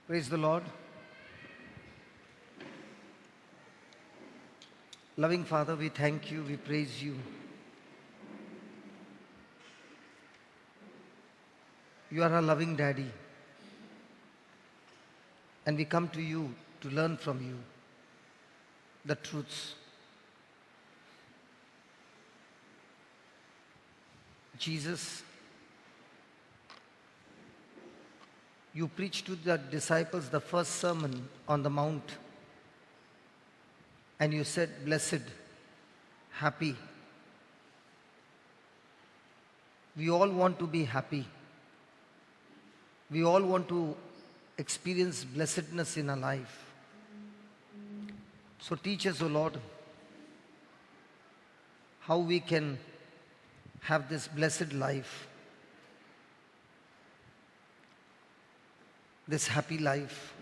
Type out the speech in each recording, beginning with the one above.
Praise the Lord. Loving Father, we thank you, we praise you. You are a loving Daddy. And we come to you to learn from you the truths. Jesus, you preached to the disciples the first sermon on the mount. And you said, blessed, happy. We all want to be happy. We all want to experience blessedness in our life. So teach us, O Lord, how we can have this blessed life, this happy life.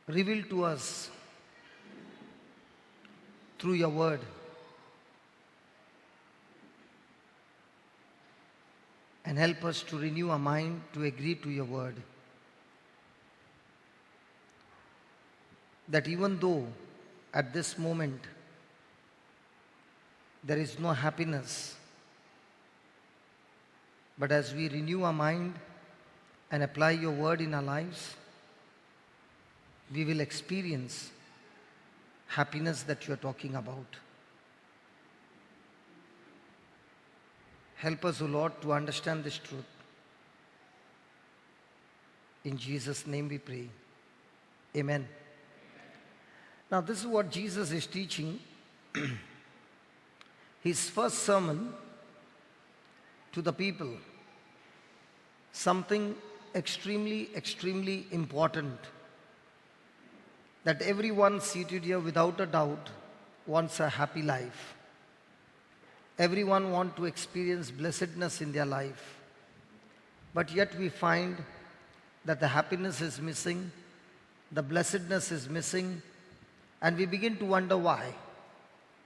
Reveal to us through your word. And help us to renew our mind to agree to your word. That even though at this moment there is no happiness, but as we renew our mind and apply your word in our lives, we will experience happiness that you are talking about. Help us, O Lord, to understand this truth. In Jesus' name we pray. Amen. Now this is what Jesus is teaching. His first sermon to the people. Something extremely important. That everyone seated here without a doubt wants a happy life. Everyone wants to experience blessedness in their life. But yet we find that the happiness is missing, the blessedness is missing, and we begin to wonder why.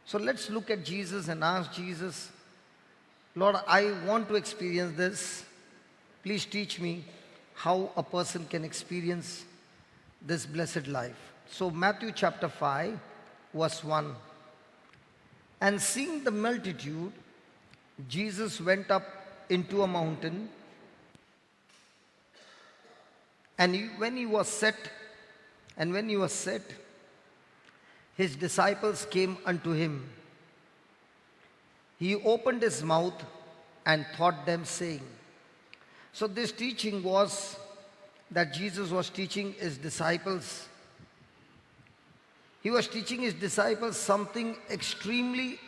So let's look at Jesus and ask Jesus, Lord, I want to experience this. Please teach me how a person can experience this blessed life. So Matthew chapter 5, verse 1. And seeing the multitude, Jesus went up into a mountain, and when he was set, his disciples came unto him. He opened his mouth and taught them, saying. So this teaching was that Jesus was teaching his disciples. He was teaching his disciples something extremely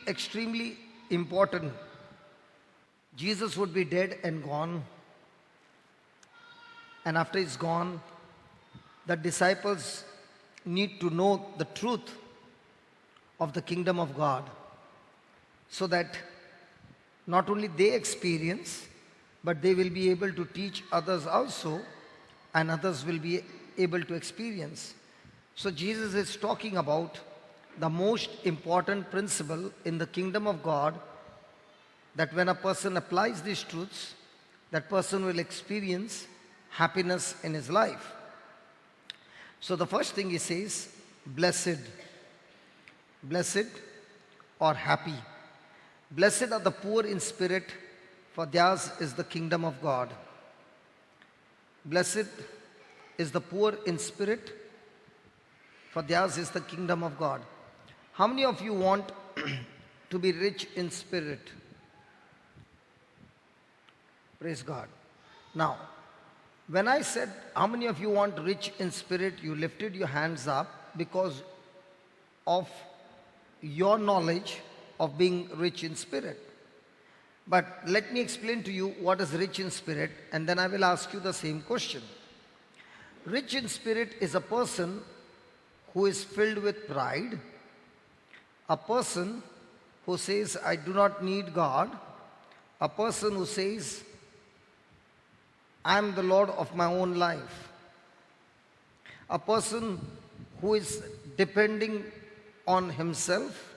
important. Jesus would be dead and gone. And after he's gone, the disciples need to know the truth of the kingdom of God, so that not only they experience, but they will be able to teach others also, and others will be able to experience. So Jesus is talking about the most important principle in the kingdom of God, that when a person applies these truths, that person will experience happiness in his life. So the first thing he says, blessed or happy. Blessed are the poor in spirit, for theirs is the kingdom of God. Blessed is the poor in spirit, for theirs is the kingdom of God. How many of you want to be rich in spirit? Praise God. Now, when I said, how many of you want rich in spirit, you lifted your hands up because of your knowledge of being rich in spirit. But let me explain to you what is rich in spirit, and then I will ask you the same question. Rich in spirit is a person who is filled with pride, a person who says, I do not need God, a person who says, I am the Lord of my own life, a person who is depending on himself,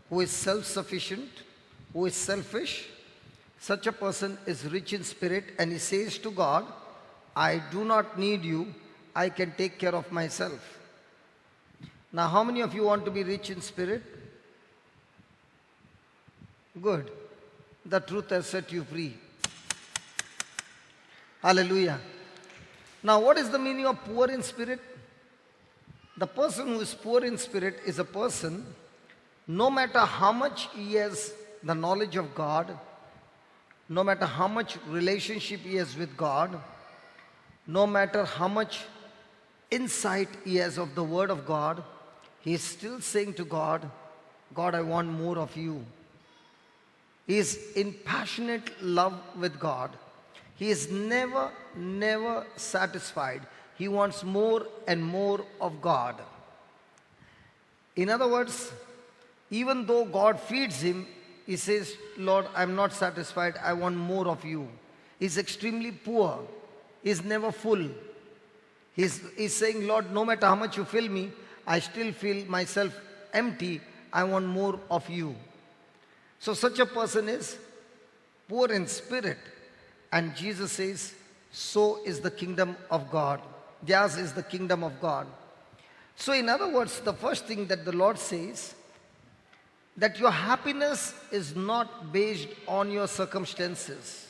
who is self-sufficient, who is selfish, Such a person is rich in spirit and he says to God, I do not need you, I can take care of myself. Now, how many of you want to be rich in spirit? Good. The truth has set you free. Hallelujah. Now, what is the meaning of poor in spirit? The person who is poor in spirit is a person, no matter how much he has the knowledge of God, no matter how much relationship he has with God, no matter how much insight he has of the Word of God, he is still saying to God, God, I want more of you. He is in passionate love with God. He is never, never satisfied. He wants more and more of God. In other words, even though God feeds him, he says, Lord, I'm not satisfied. I want more of you. He's extremely poor. He's never full. He's saying, Lord, no matter how much you fill me, I still feel myself empty. I want more of you. So such a person is poor in spirit. And Jesus says, so is the kingdom of God. Theirs is the kingdom of God. So in other words, the first thing that the Lord says, that your happiness is not based on your circumstances.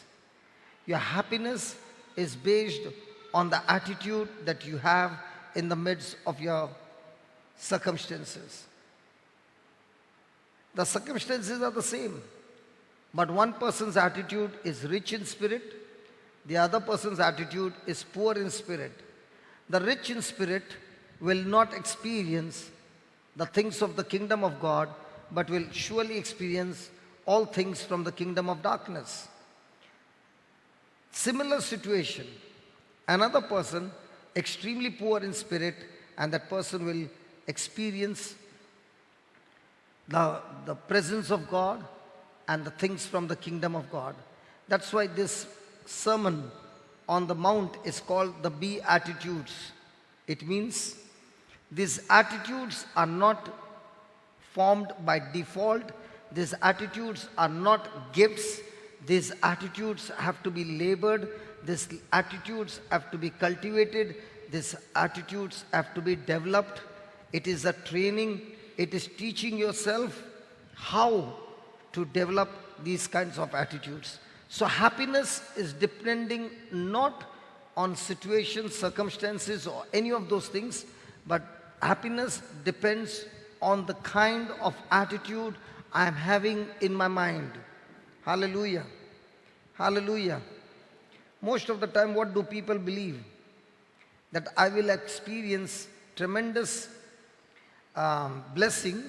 Your happiness is based on the attitude that you have in the midst of your circumstances. The circumstances are the same, but one person's attitude is rich in spirit, the other person's attitude is poor in spirit. The rich in spirit will not experience the things of the kingdom of God, but will surely experience all things from the kingdom of darkness. Similar situation, another person extremely poor in spirit, and that person will experience the presence of God and the things from the kingdom of God. That's why this sermon on the mount is called the Beatitudes. It means these attitudes are not formed by default. These attitudes are not gifts. These attitudes have to be labored. These attitudes have to be cultivated. These attitudes have to be developed. It is a training. It is teaching yourself how to develop these kinds of attitudes. So happiness is depending not on situations, circumstances, or any of those things, but happiness depends on the kind of attitude I am having in my mind. Hallelujah. Hallelujah. Most of the time, what do people believe? That I will experience tremendous blessing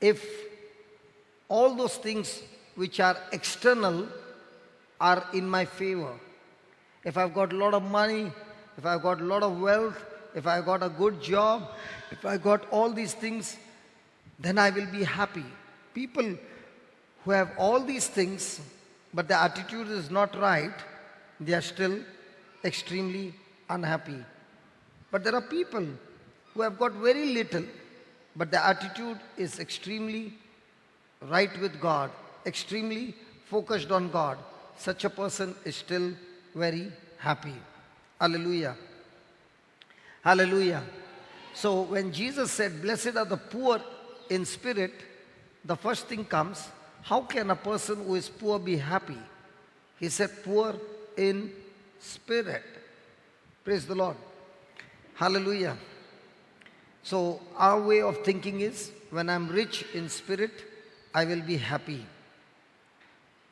if all those things which are external are in my favor. If I've got a lot of money, if I've got a lot of wealth, if I've got a good job, if I got all these things, then I will be happy. People who have all these things, but the attitude is not right, they are still extremely unhappy. But there are people who have got very little, but the attitude is extremely right with God, extremely focused on God. Such a person is still very happy. Hallelujah. Hallelujah. So when Jesus said, blessed are the poor in spirit, the first thing comes, how can a person who is poor be happy? He said, poor in spirit. Praise the Lord. Hallelujah. So our way of thinking is, when I'm rich in spirit, I will be happy.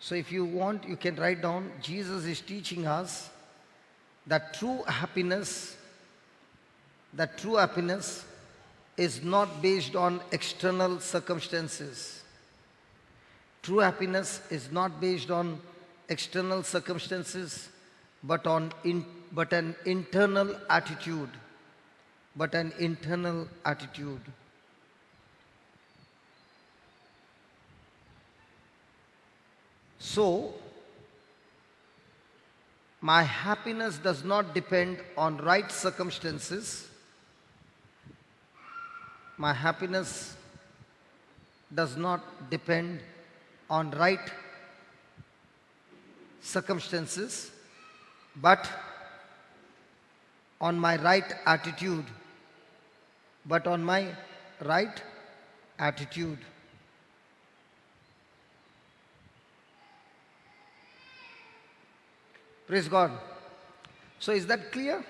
So if you want, you can write down, Jesus is teaching us that true happiness is not based on external circumstances. True happiness is not based on external circumstances, but an internal attitude. But an internal attitude. So, my happiness does not depend on right circumstances. My happiness does not depend on right circumstances, but on my right attitude. But on my right attitude. Praise God. So is that clear?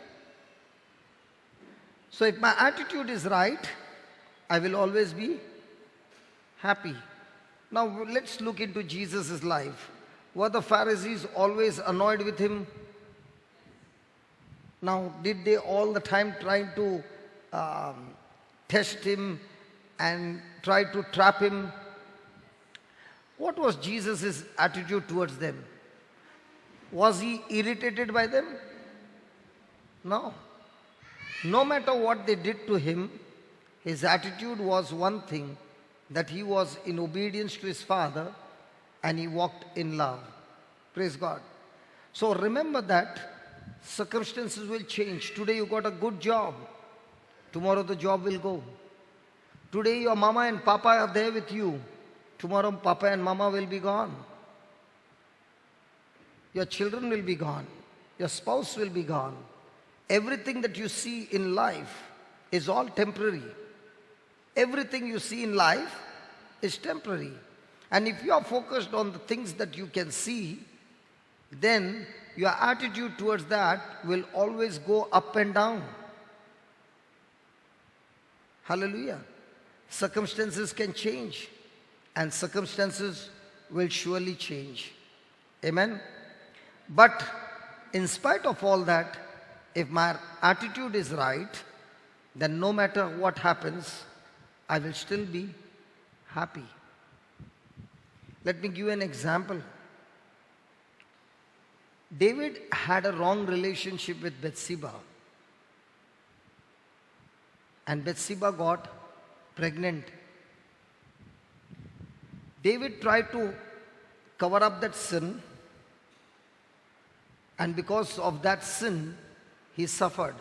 So if my attitude is right, I will always be happy. Now let's look into Jesus' life. Were the Pharisees always annoyed with him? Now, did they all the time try to test him and try to trap him? What was Jesus' attitude towards them? Was he irritated by them? No. No matter what they did to him, his attitude was one thing, that he was in obedience to his Father and he walked in love. Praise God. So remember that circumstances will change. Today you got a good job. Tomorrow the job will go. Today your mama and papa are there with you. Tomorrow papa and mama will be gone. Your children will be gone. Your spouse will be gone. Everything that you see in life is all temporary. Everything you see in life is temporary. And if you are focused on the things that you can see, then your attitude towards that will always go up and down. Hallelujah. Circumstances can change, and circumstances will surely change. Amen. But in spite of all that, if my attitude is right, then no matter what happens, I will still be happy. Let me give you an example. David had a wrong relationship with Bathsheba, and Bathsheba got pregnant. David tried to cover up that sin, and because of that sin, he suffered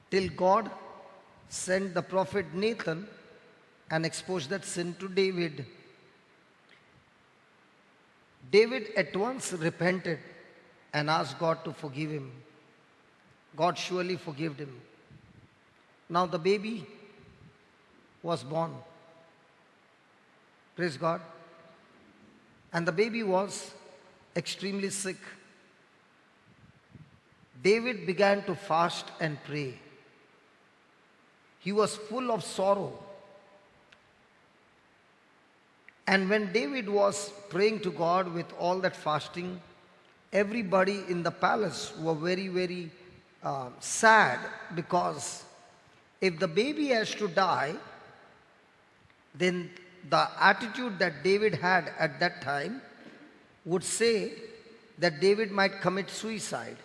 till God sent the prophet Nathan and exposed that sin to David. David at once repented and asked God to forgive him. God surely forgave him. Now the baby was born. Praise God. And the baby was extremely sick. David began to fast and pray. He was full of sorrow. And when David was praying to God with all that fasting, everybody in the palace were very, very sad, because if the baby has to die, then the attitude that David had at that time would say that David might commit suicide.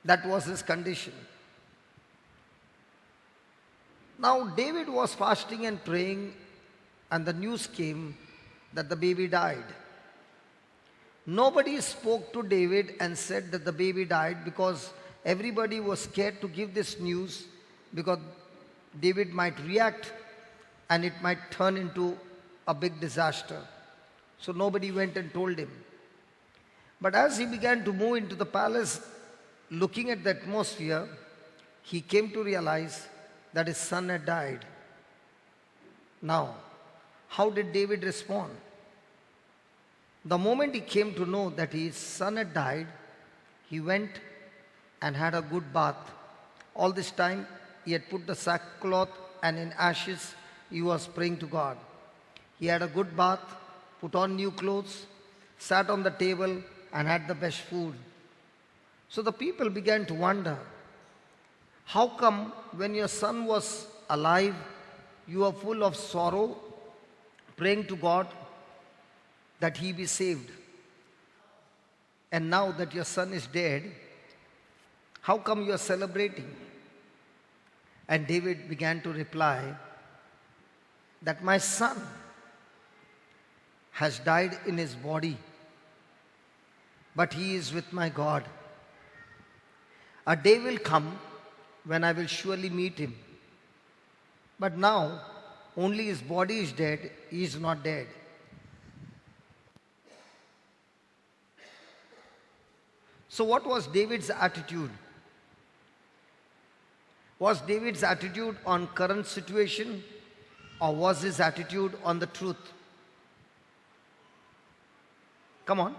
That was his condition. Now David was fasting and praying, and the news came that the baby died. Nobody spoke to David and said that the baby died, because everybody was scared to give this news, because David might react and it might turn into a big disaster. So nobody went and told him. But as he began to move into the palace, looking at the atmosphere, he came to realize that his son had died. Now, how did David respond? The moment he came to know that his son had died, he went and had a good bath. All this time, he had put the sackcloth, and in ashes, he was praying to God. He had a good bath, put on new clothes, sat on the table, and had the best food. So the people began to wonder, how come when your son was alive, you were full of sorrow, praying to God that he be saved? And now that your son is dead, how come you are celebrating? And David began to reply that my son has died in his body, but he is with my God. A day will come when I will surely meet him. But now only his body is dead, he is not dead. So what was David's attitude? Was David's attitude on current situation, or was his attitude on the truth? Come on.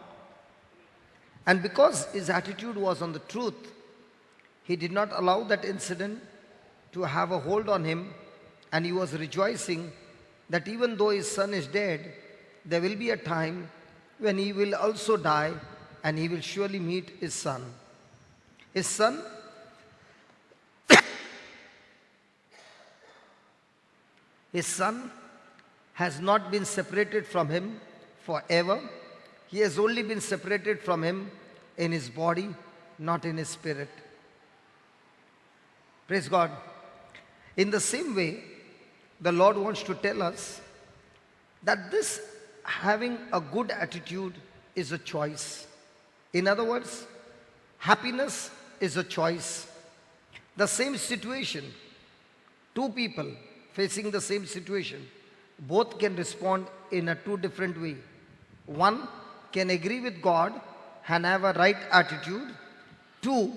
And because his attitude was on the truth, he did not allow that incident to have a hold on him, and he was rejoicing that even though his son is dead, there will be a time when he will also die and he will surely meet his son. His son has not been separated from him forever. He has only been separated from him in his body, not in his spirit. Praise God. In the same way, the Lord wants to tell us that this having a good attitude is a choice. In other words, happiness is a choice. The same situation, two people facing the same situation, both can respond in a two different way. One can agree with God and have a right attitude. Two,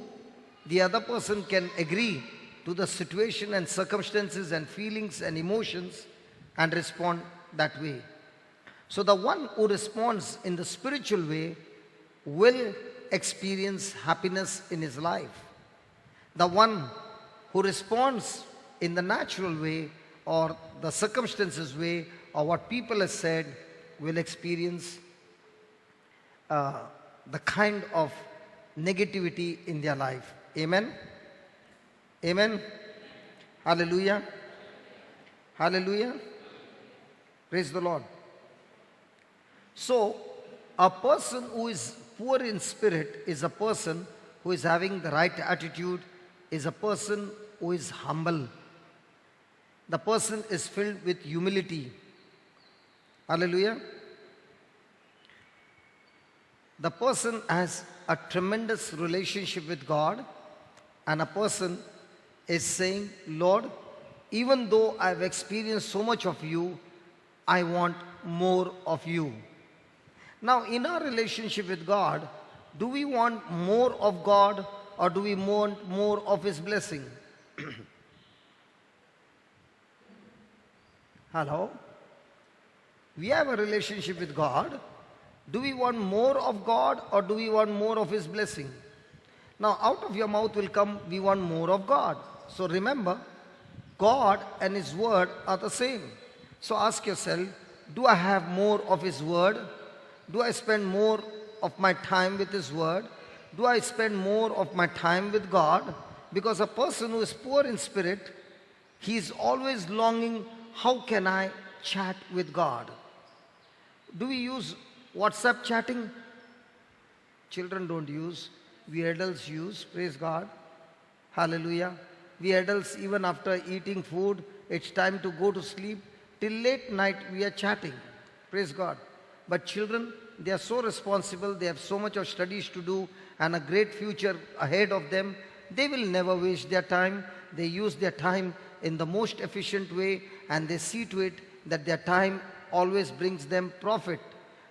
the other person can agree to the situation and circumstances and feelings and emotions and respond that way. So the one who responds in the spiritual way will experience happiness in his life. The one who responds in the natural way or the circumstances way or what people have said will experience the kind of negativity in their life. Amen? Amen? Hallelujah? Hallelujah? Praise the Lord. So, a person who is poor in spirit is a person who is having the right attitude, is a person who is humble. The person is filled with humility. Hallelujah. The person has a tremendous relationship with God, and a person is saying, Lord, even though I've experienced so much of you, I want more of you. Now, in our relationship with God, do we want more of God or do we want more of His blessing? Hello? We have a relationship with God. Do we want more of God or do we want more of His blessing? Now, out of your mouth will come, we want more of God. So remember, God and His word are the same. So ask yourself, do I have more of His word? Do I spend more of my time with His word? Do I spend more of my time with God? Because a person who is poor in spirit, he is always longing, how can I chat with God? Do we use WhatsApp chatting? Children don't use. We adults use. Praise God. Hallelujah. We adults, even after eating food, it's time to go to sleep. Till late night we are chatting. Praise God. But children, they are so responsible, they have so much of studies to do and a great future ahead of them. They will never waste their time. They use their time in the most efficient way and they see to it that their time always brings them profit.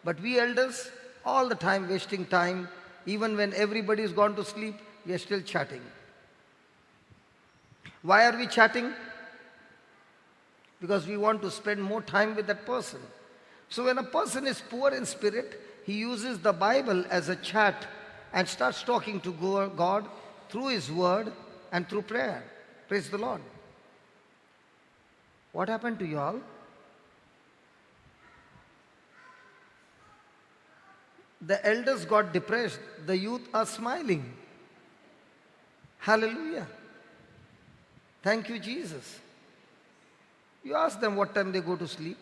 But we elders, all the time wasting time, even when everybody is gone to sleep, we are still chatting. Why are we chatting? Because we want to spend more time with that person. So when a person is poor in spirit, he uses the Bible as a chat and starts talking to God through His word and through prayer. Praise the Lord. What happened to you all? The elders got depressed. The youth are smiling. Hallelujah. Thank you, Jesus. You ask them what time they go to sleep.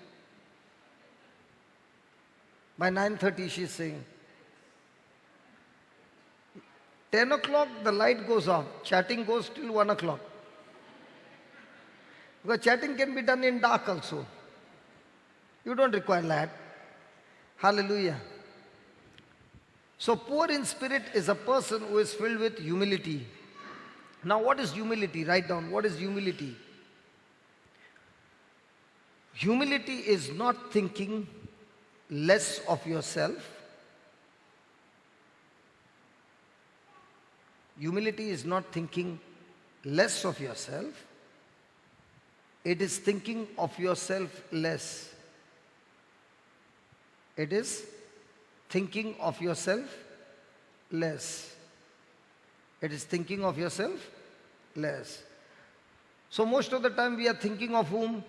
By 9:30 she's saying, 10 o'clock the light goes off. Chatting goes till 1 o'clock. Because chatting can be done in dark also. You don't require light. Hallelujah. So poor in spirit is a person who is filled with humility. Now what is humility? Write down, what is humility? Humility is not thinking less of yourself. Humility is not thinking less of yourself. It is thinking of yourself less. It is thinking of yourself less. It is thinking of yourself less. So most of the time we are thinking of whom?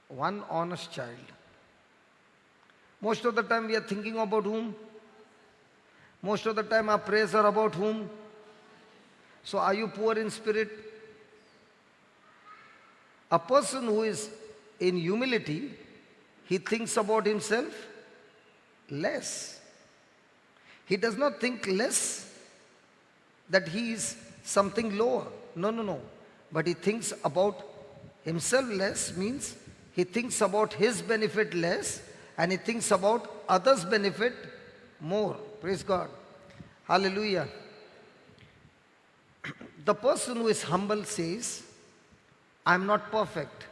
One honest child. Most of the time we are thinking about whom? Most of the time our prayers are about whom? So are you poor in spirit? A person who is in humility, he thinks about himself less. He does not think less that he is something lower. No, no, no. But he thinks about himself less means he thinks about his benefit less and he thinks about others' benefit more. Praise God. Hallelujah. The person who is humble says, I am not perfect.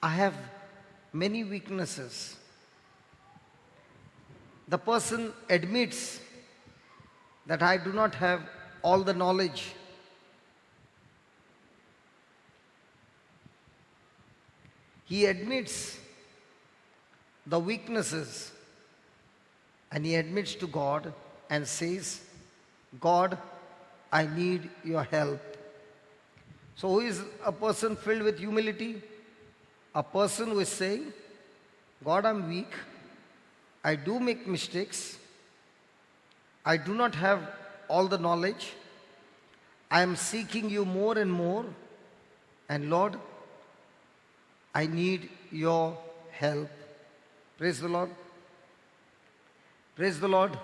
I have many weaknesses. The person admits that I do not have all the knowledge. He admits the weaknesses and he admits to God and says, God, I need your help. So who is a person filled with humility? A person who is saying, God, I'm weak. I do make mistakes. I do not have all the knowledge. I am seeking you more and more. And Lord, I need your help. Praise the Lord. Praise the Lord.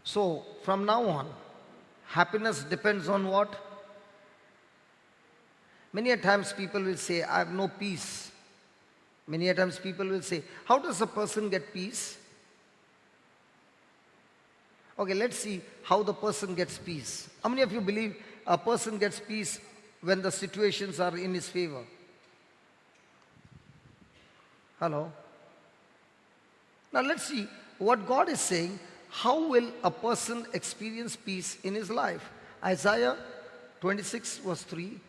So, from now on, happiness depends on what? Many a times people will say, I have no peace. Many a times people will say, how does a person get peace? Okay, let's see how the person gets peace. How many of you believe a person gets peace when the situations are in his favor? Hello? Now let's see what God is saying. How will a person experience peace in his life? Isaiah 26 verse 3.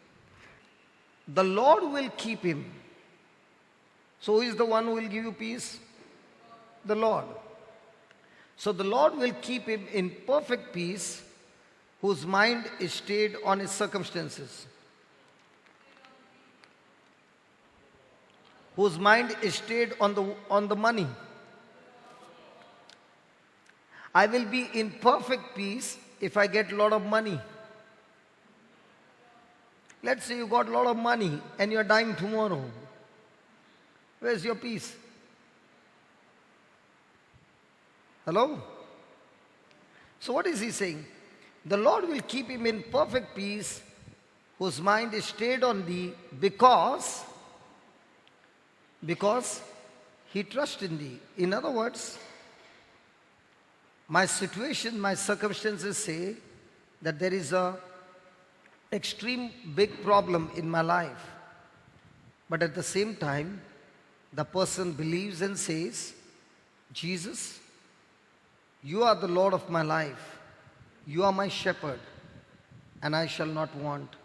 The Lord will keep him. So who is the one who will give you peace? The Lord. So the Lord will keep him in perfect peace, whose mind is stayed on his circumstances. Whose mind is stayed on the money. I will be in perfect peace if I get a lot of money. Let's say you got a lot of money and you are dying tomorrow. Where's your peace? Hello? So what is he saying? The Lord will keep him in perfect peace, whose mind is stayed on thee, because he trusts in thee. In other words, my situation, my circumstances say that there is a extreme big problem in my life. But at the same time, the person believes and says, Jesus, you are the Lord of my life. You are my shepherd, and I shall not want.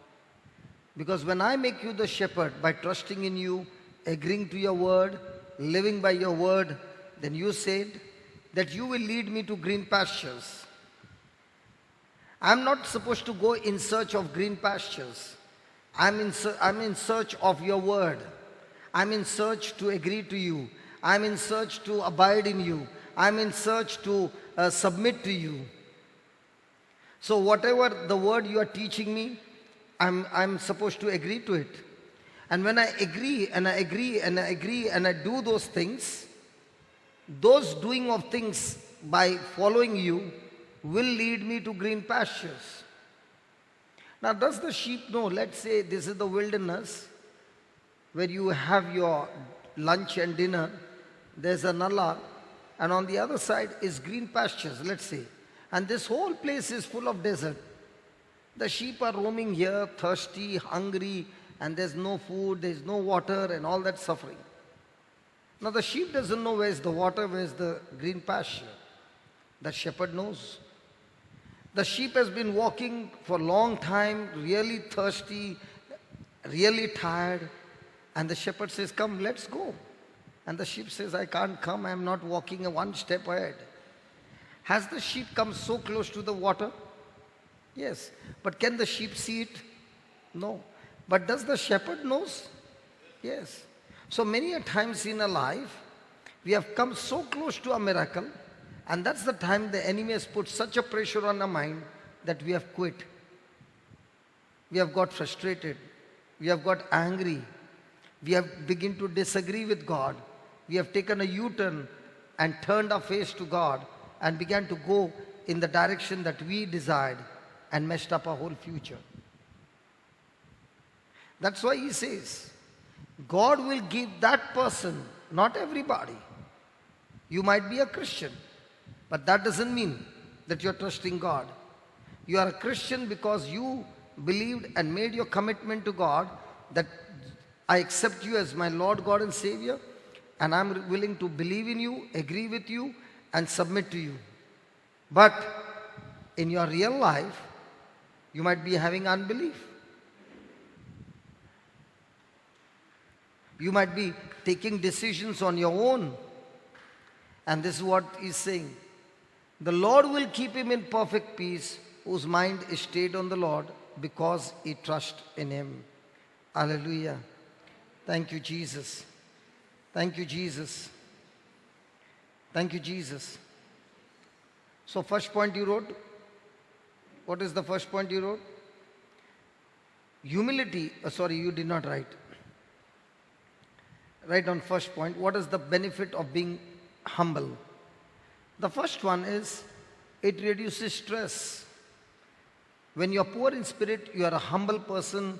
Because when I make you the shepherd by trusting in you, agreeing to your word, living by your word, then you said that you will lead me to green pastures. I'm not supposed to go in search of green pastures. I'm in search of your word. I'm in search to agree to you. I'm in search to abide in you. I'm in search to submit to you. So whatever the word you are teaching me, I'm supposed to agree to it. And when I agree and I agree and I agree and I do those things, those doing of things by following you will lead me to green pastures. Now does the sheep know, let's say this is the wilderness where you have your lunch and dinner, there's a nalla, and on the other side is green pastures, let's say. And this whole place is full of desert. The sheep are roaming here, thirsty, hungry, and there's no food, there's no water, and all that suffering. Now the sheep doesn't know where's the water, where's the green pasture. The shepherd knows. The sheep has been walking for a long time, really thirsty, really tired. And the shepherd says, come, let's go. And the sheep says, I can't come, I'm not walking one step ahead. Has the sheep come so close to the water? Yes. But can the sheep see it? No. But does the shepherd knows? Yes. So many a times in our life, we have come so close to a miracle, and that's the time the enemy has put such a pressure on our mind that we have quit. We have got frustrated. We have got angry. We have begun to disagree with God. We have taken a U-turn and turned our face to God and began to go in the direction that we desired and messed up our whole future. That's why he says, God will give that person, not everybody. You might be a Christian, but that doesn't mean that you're trusting God. You are a Christian because you believed and made your commitment to God that I accept you as my Lord, God and Savior, and I'm willing to believe in you, agree with you, and submit to you. But in your real life, you might be having unbelief. You might be taking decisions on your own. And this is what he's saying. The Lord will keep him in perfect peace, whose mind is stayed on the Lord, because he trusts in him. Hallelujah. Thank you, Jesus. Thank you, Jesus. Thank you, Jesus. So first point you wrote. What is the first point you wrote? Humility. Sorry, you did not write. Write on first point. What is the benefit of being humble? The first one is it reduces stress. When you are poor in spirit, you are a humble person.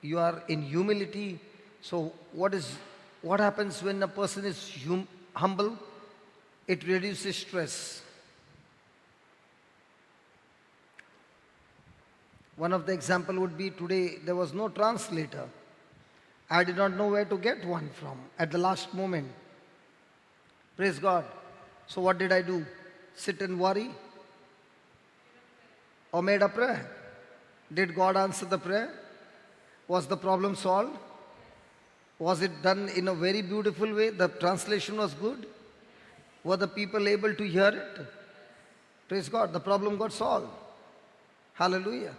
You are in humility. So what happens when a person is humble? It reduces stress. One of the example would be today there was no translator. I did not know where to get one from at the last moment. Praise God. So what did I do? Sit and worry? Or made a prayer? Did God answer the prayer? Was the problem solved? Was it done in a very beautiful way? The translation was good? Were the people able to hear it? Praise God. The problem got solved. Hallelujah.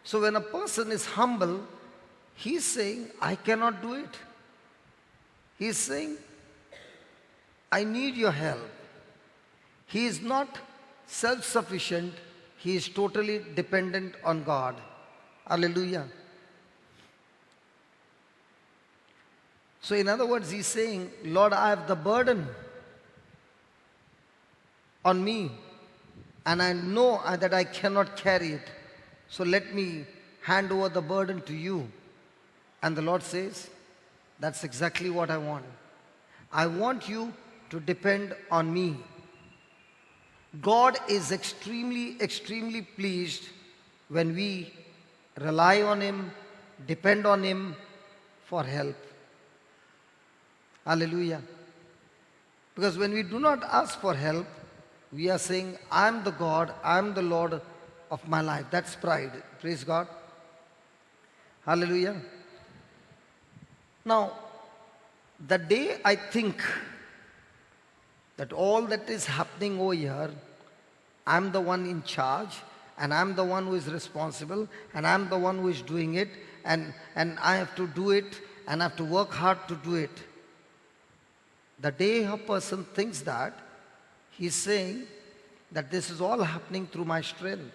So when a person is humble, he's saying, I cannot do it. He's saying, I need your help. He is not self-sufficient. He is totally dependent on God. Hallelujah. So in other words, he's saying, Lord, I have the burden on me, and I know that I cannot carry it. So let me hand over the burden to you. And the Lord says, that's exactly what I want. I want you to depend on me. God is extremely, extremely pleased when we rely on him, depend on him for help. Hallelujah. Because when we do not ask for help, we are saying, I am the God, I am the Lord of my life. That's pride. Praise God. Hallelujah. Now, the day I think that all that is happening over here, I'm the one in charge, and I'm the one who is responsible, and I'm the one who is doing it, and I have to do it, and I have to work hard to do it. The day a person thinks that, he's saying that this is all happening through my strength,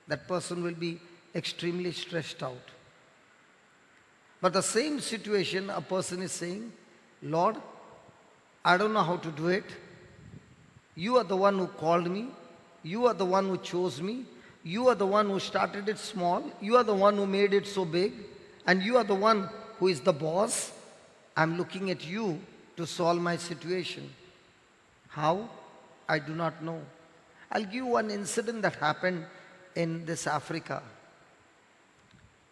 that person will be extremely stressed out. But the same situation, a person is saying, Lord, I don't know how to do it. You are the one who called me. You are the one who chose me. You are the one who started it small. You are the one who made it so big. And you are the one who is the boss. I'm looking at you to solve my situation. How? I do not know. I'll give you one incident that happened in this Africa.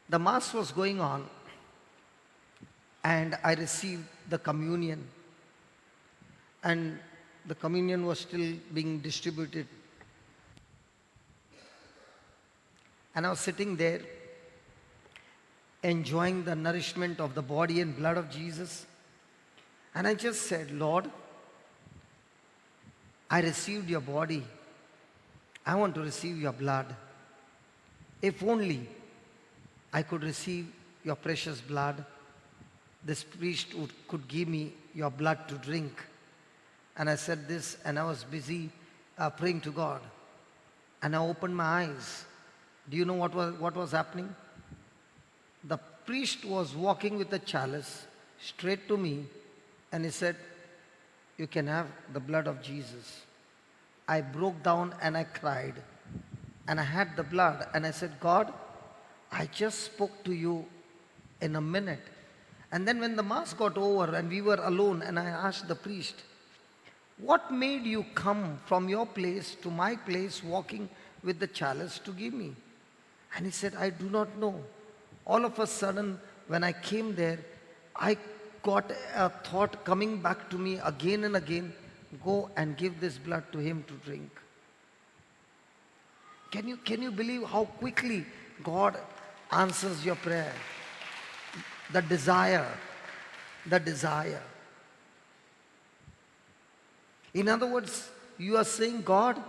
The Mass was going on, and I received the communion. And the communion was still being distributed And I was sitting there enjoying the nourishment of the body and blood of Jesus. And I just said, Lord, I received your body. I want to receive your blood. If only I could receive your precious blood, this priest could give me your blood to drink. And I said this, and I was busy praying to God. And I opened my eyes. Do you know what was happening? The priest was walking with a chalice straight to me, and he said, you can have the blood of Jesus. I broke down and I cried. And I had the blood, and I said, God, I just spoke to you in a minute. And then when the mass got over and we were alone, and I asked the priest, what made you come from your place to my place walking with the chalice to give me? And he said, I do not know. All of a sudden, when I came there, I got a thought coming back to me again and again, go and give this blood to him to drink. Can you believe how quickly God answers your prayer? The desire. In other words, you are saying, God,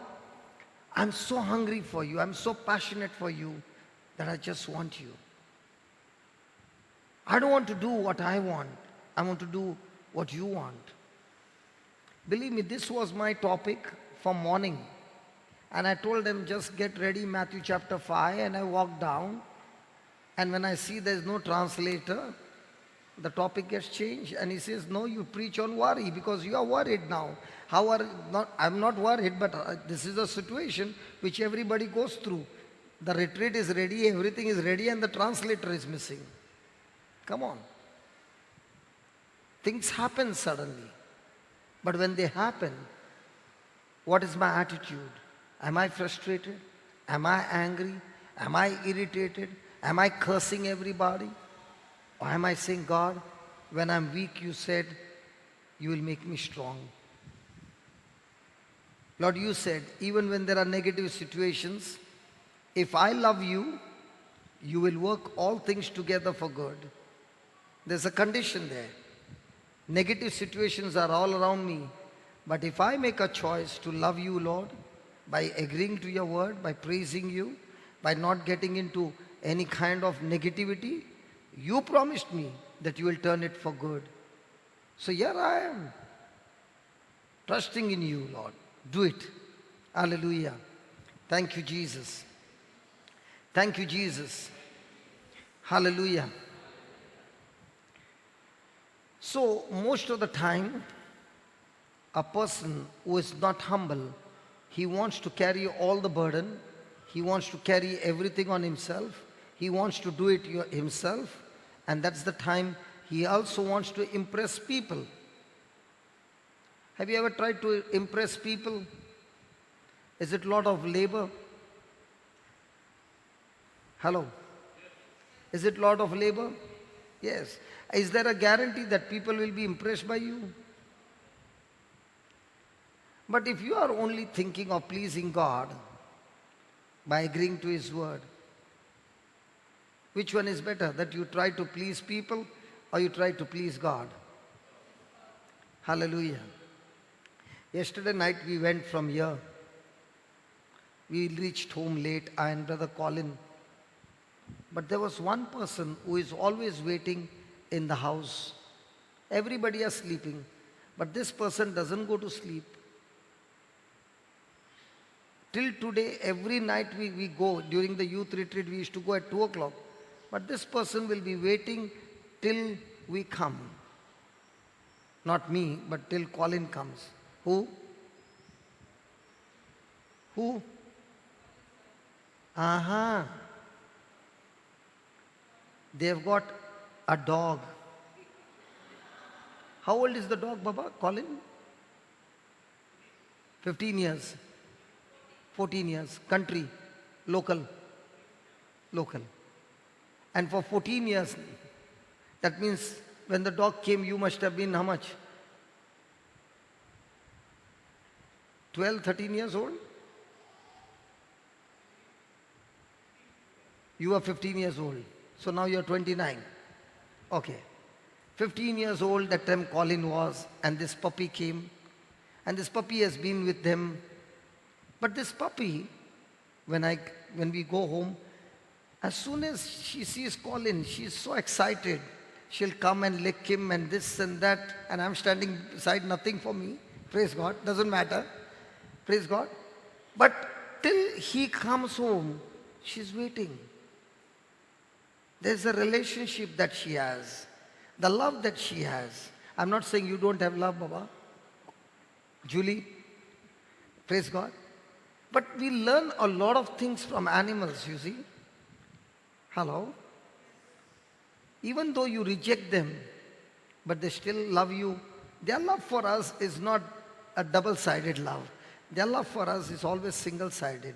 I'm so hungry for you. I'm so passionate for you that I just want you. I don't want to do what I want. I want to do what you want. Believe me, this was my topic for morning. And I told them, just get ready, Matthew chapter 5. And I walked down. And when I see there's no translator, the topic gets changed. And he says, no, you preach on worry because you are worried now. I'm not worried, but this is a situation which everybody goes through. The retreat is ready, everything is ready, and the translator is missing. Come on. Things happen suddenly. But when they happen, what is my attitude? Am I frustrated? Am I angry? Am I irritated? Am I cursing everybody? Or am I saying, God, when I'm weak, you said, you will make me strong. Lord, you said, even when there are negative situations, if I love you, you will work all things together for good. There's a condition there. Negative situations are all around me. But if I make a choice to love you, Lord, by agreeing to your word, by praising you, by not getting into any kind of negativity, you promised me that you will turn it for good. So here I am, trusting in you, Lord. Do it. Hallelujah. Thank you, Jesus. Thank you, Jesus. Hallelujah. So most of the time, a person who is not humble, he wants to carry all the burden. He wants to carry everything on himself. He wants to do it himself. And that's the time he also wants to impress people. Have you ever tried to impress people? Is it a lot of labor? Hello? Is it a lot of labor? Yes. Is there a guarantee that people will be impressed by you? But if you are only thinking of pleasing God by agreeing to His word, which one is better? That you try to please people or you try to please God? Hallelujah. Yesterday night we went from here. We reached home late, I and Brother Colin. But there was one person who is always waiting in the house. Everybody is sleeping, but this person doesn't go to sleep. Till today, every night we go. During the youth retreat, we used to go at 2 o'clock. But this person will be waiting till we come. Not me, but till Colin comes. Who? Who? Aha. They've got a dog. How old is the dog, Baba? Colin? 15 years. 14 years. Country. Local. Local. And for 14 years, that means when the dog came, you must have been how much? 12, 13 years old? You were 15 years old. So now you're 29. Okay. 15 years old, that time Colin was, and this puppy came. And this puppy has been with them. But this puppy, when we go home, as soon as she sees Colin, she's so excited. She'll come and lick him and this and that. And I'm standing beside, nothing for me. Praise God. Doesn't matter. Praise God. But till he comes home, she's waiting. There's a relationship that she has. The love that she has. I'm not saying you don't have love, Baba. Julie. Praise God. But we learn a lot of things from animals, you see. Hello? Even though you reject them, but they still love you. Their love for us is not a double-sided love. Their love for us is always single-sided.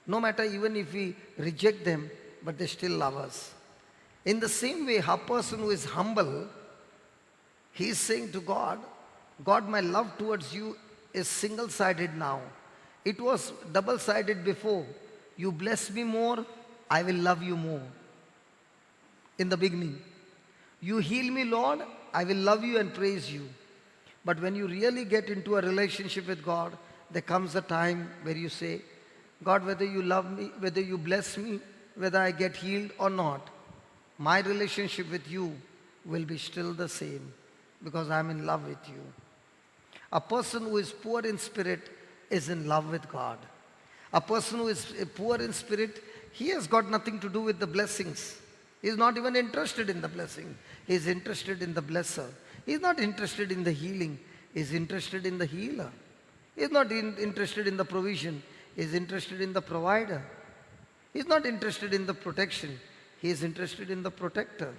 No matter even if we reject them, but they still love us. In the same way, a person who is humble, he is saying to God, God, my love towards you is single-sided now. It was double-sided before. You bless me more, I will love you more. In the beginning. You heal me, Lord, I will love you and praise you. But when you really get into a relationship with God, there comes a time where you say, God, whether you love me, whether you bless me, whether I get healed or not, my relationship with you will be still the same because I'm in love with you. A person who is poor in spirit is in love with God. A person who is poor in spirit, he has got nothing to do with the blessings. He is not even interested in the blessing. He is interested in the blesser. He is not interested in the healing. He is interested in the healer. He is not interested in the provision. He is interested in the provider. He is not interested in the protection. He is interested in the protector.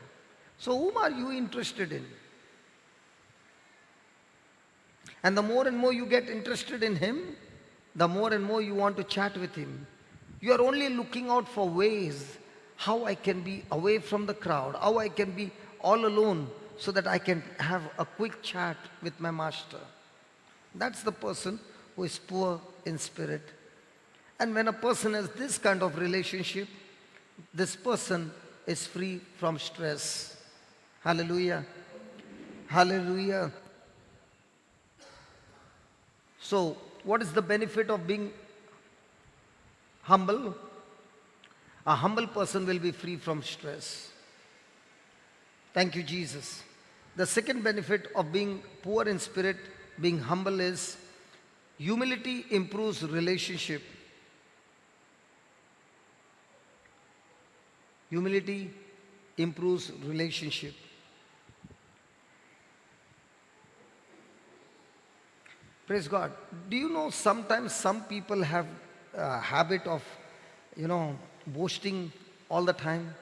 So whom are you interested in? And the more and more you get interested in him, the more and more you want to chat with him. You are only looking out for ways how I can be away from the crowd, how I can be all alone so that I can have a quick chat with my master. That's the person who is poor in spirit. And when a person has this kind of relationship, this person is free from stress. Hallelujah. Hallelujah. So, what is the benefit of being humble? A humble person will be free from stress. Thank you, Jesus. The second benefit of being poor in spirit, being humble, is humility improves relationship. Humility improves relationship. Praise God. Do you know sometimes some people have a habit of, boasting all the time?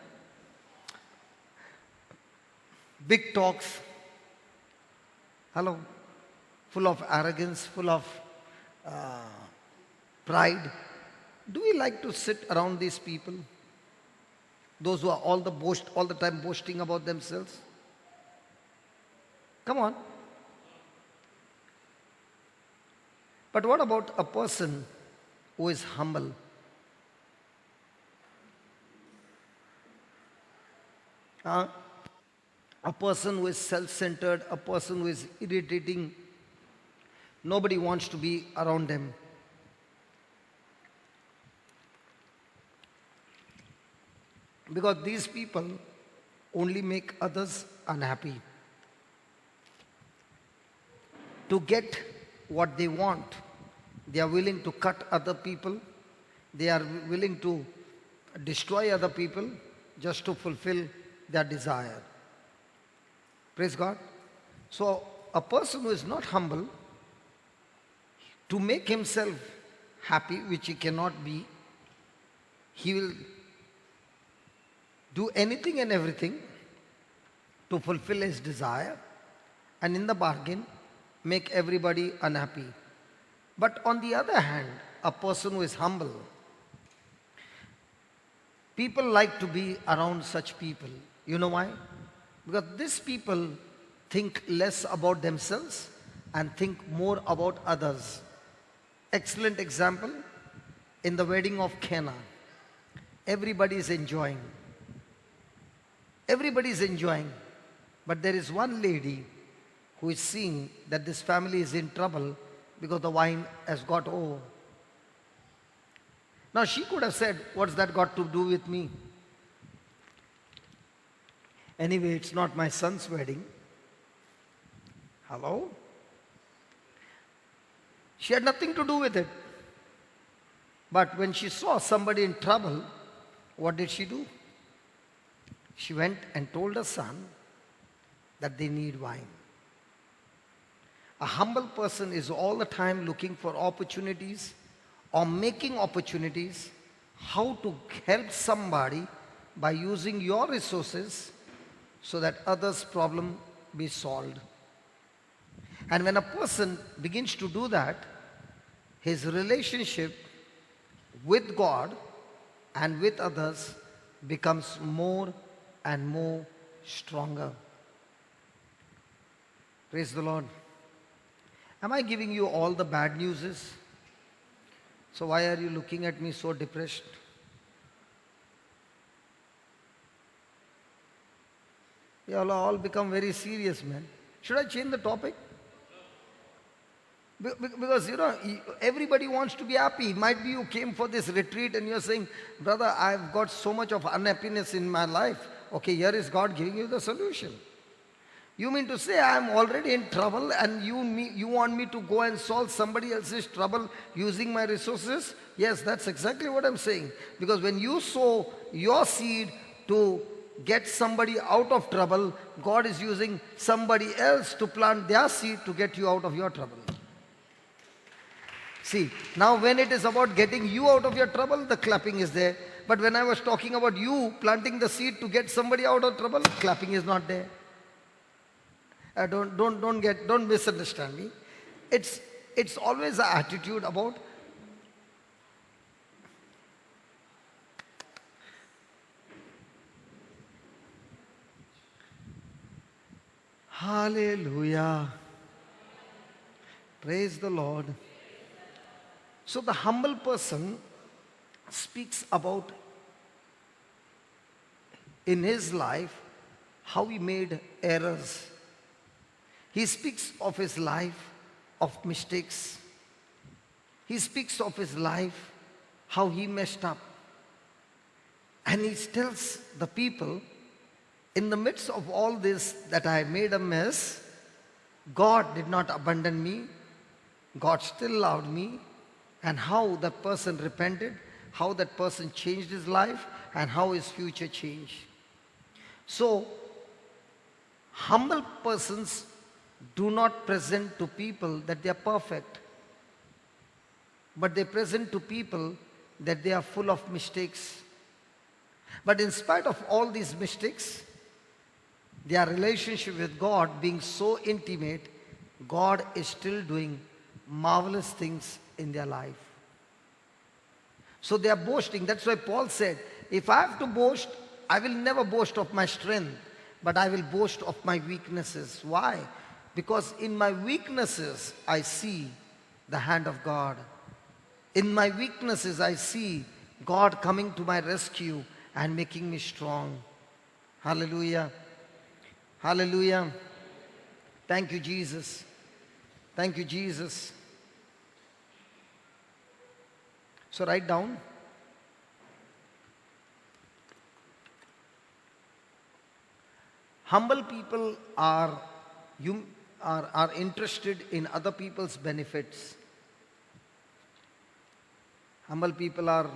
Big talks. Hello. Full of arrogance, full of pride. Do we like to sit around these people? Those who are all the time boasting about themselves? Come on. But what about a person who is humble? A person who is self-centered, a person who is irritating. Nobody wants to be around them. Because these people only make others unhappy. To get what they want, they are willing to cut other people. They are willing to destroy other people just to fulfill their desire. Praise God. So a person who is not humble, to make himself happy, which he cannot be, he will do anything and everything to fulfill his desire, and in the bargain make everybody unhappy. But on the other hand, a person who is humble, people like to be around such people. You know why? Because these people think less about themselves and think more about others. Excellent example in the wedding of Cana. Everybody is enjoying. Everybody is enjoying. But there is one lady who is seeing that this family is in trouble because the wine has got over. Now she could have said, what's that got to do with me? Anyway, it's not my son's wedding. Hello? She had nothing to do with it. But when she saw somebody in trouble, what did she do? She went and told her son that they need wine. A humble person is all the time looking for opportunities or making opportunities how to help somebody by using your resources so that others' problem be solved. And when a person begins to do that, his relationship with God and with others becomes more and more stronger. Praise the Lord. Am I giving you all the bad news? So why are you looking at me so depressed? You all become very serious, man. Should I change the topic? Because, everybody wants to be happy. It might be you came for this retreat and you're saying, brother, I've got so much of unhappiness in my life. Okay, here is God giving you the solution. You mean to say I'm already in trouble and you want me to go and solve somebody else's trouble using my resources? Yes, that's exactly what I'm saying. Because when you sow your seed to get somebody out of trouble, God is using somebody else to plant their seed to get you out of your trouble. See, now when it is about getting you out of your trouble, the clapping is there. But when I was talking about you planting the seed to get somebody out of trouble, clapping is not there. Don't misunderstand me. It's always an attitude about hallelujah. Praise the Lord. So the humble person speaks about in his life how he made errors. He speaks of his life of mistakes. He speaks of his life how he messed up. And he tells the people, in the midst of all this that I made a mess, God did not abandon me. God still loved me. And how that person repented, how that person changed his life, and how his future changed. So, humble persons do not present to people that they are perfect, but they present to people that they are full of mistakes. But in spite of all these mistakes, their relationship with God being so intimate, God is still doing marvelous things in their life. So they are boasting. That's why Paul said, if I have to boast, I will never boast of my strength, but I will boast of my weaknesses. Why? Because in my weaknesses, I see the hand of God. In my weaknesses, I see God coming to my rescue and making me strong. Hallelujah. Hallelujah. Thank you, Jesus. Thank you, Jesus. So write down. Humble people are interested in other people's benefits. Humble people are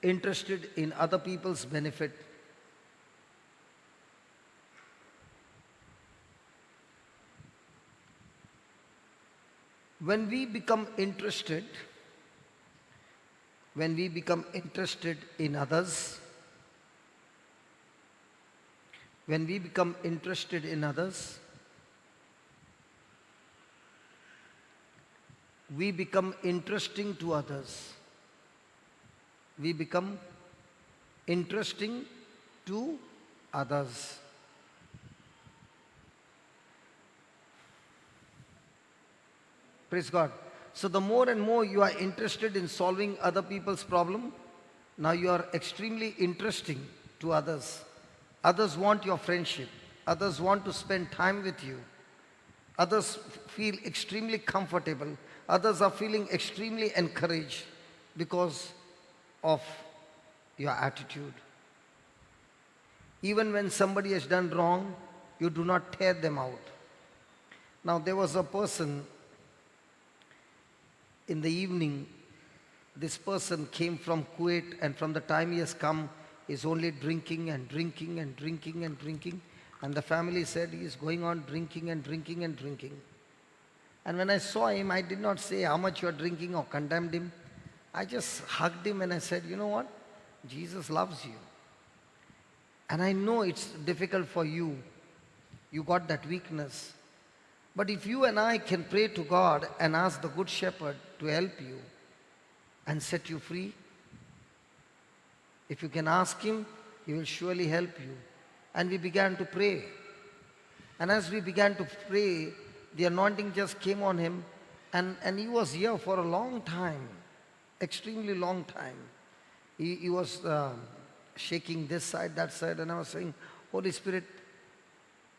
interested in other people's benefit. When we become interested in others, when we become interested in others, we become interesting to others. We become interesting to others. Praise God. So the more and more you are interested in solving other people's problem, Now you are extremely interesting to others. Others want your friendship. Others want to spend time with you. Others feel extremely comfortable. Others are feeling extremely encouraged because of your attitude. Even when somebody has done wrong, you do not tear them out. Now there was a person in the evening. This person came from Kuwait, and from the time he has come, is only drinking and drinking and drinking and drinking. And the family said he is going on drinking and drinking and drinking. And when I saw him, I did not say how much you are drinking or condemned him. I just hugged him and I said, you know what? Jesus loves you. And I know it's difficult for you. You got that weakness. But if you and I can pray to God and ask the Good Shepherd to help you and set you free, if you can ask Him, He will surely help you. And we began to pray. And as we began to pray, the anointing just came on him, and he was here for a long time, extremely long time. He was shaking this side, that side, and I was saying, Holy Spirit,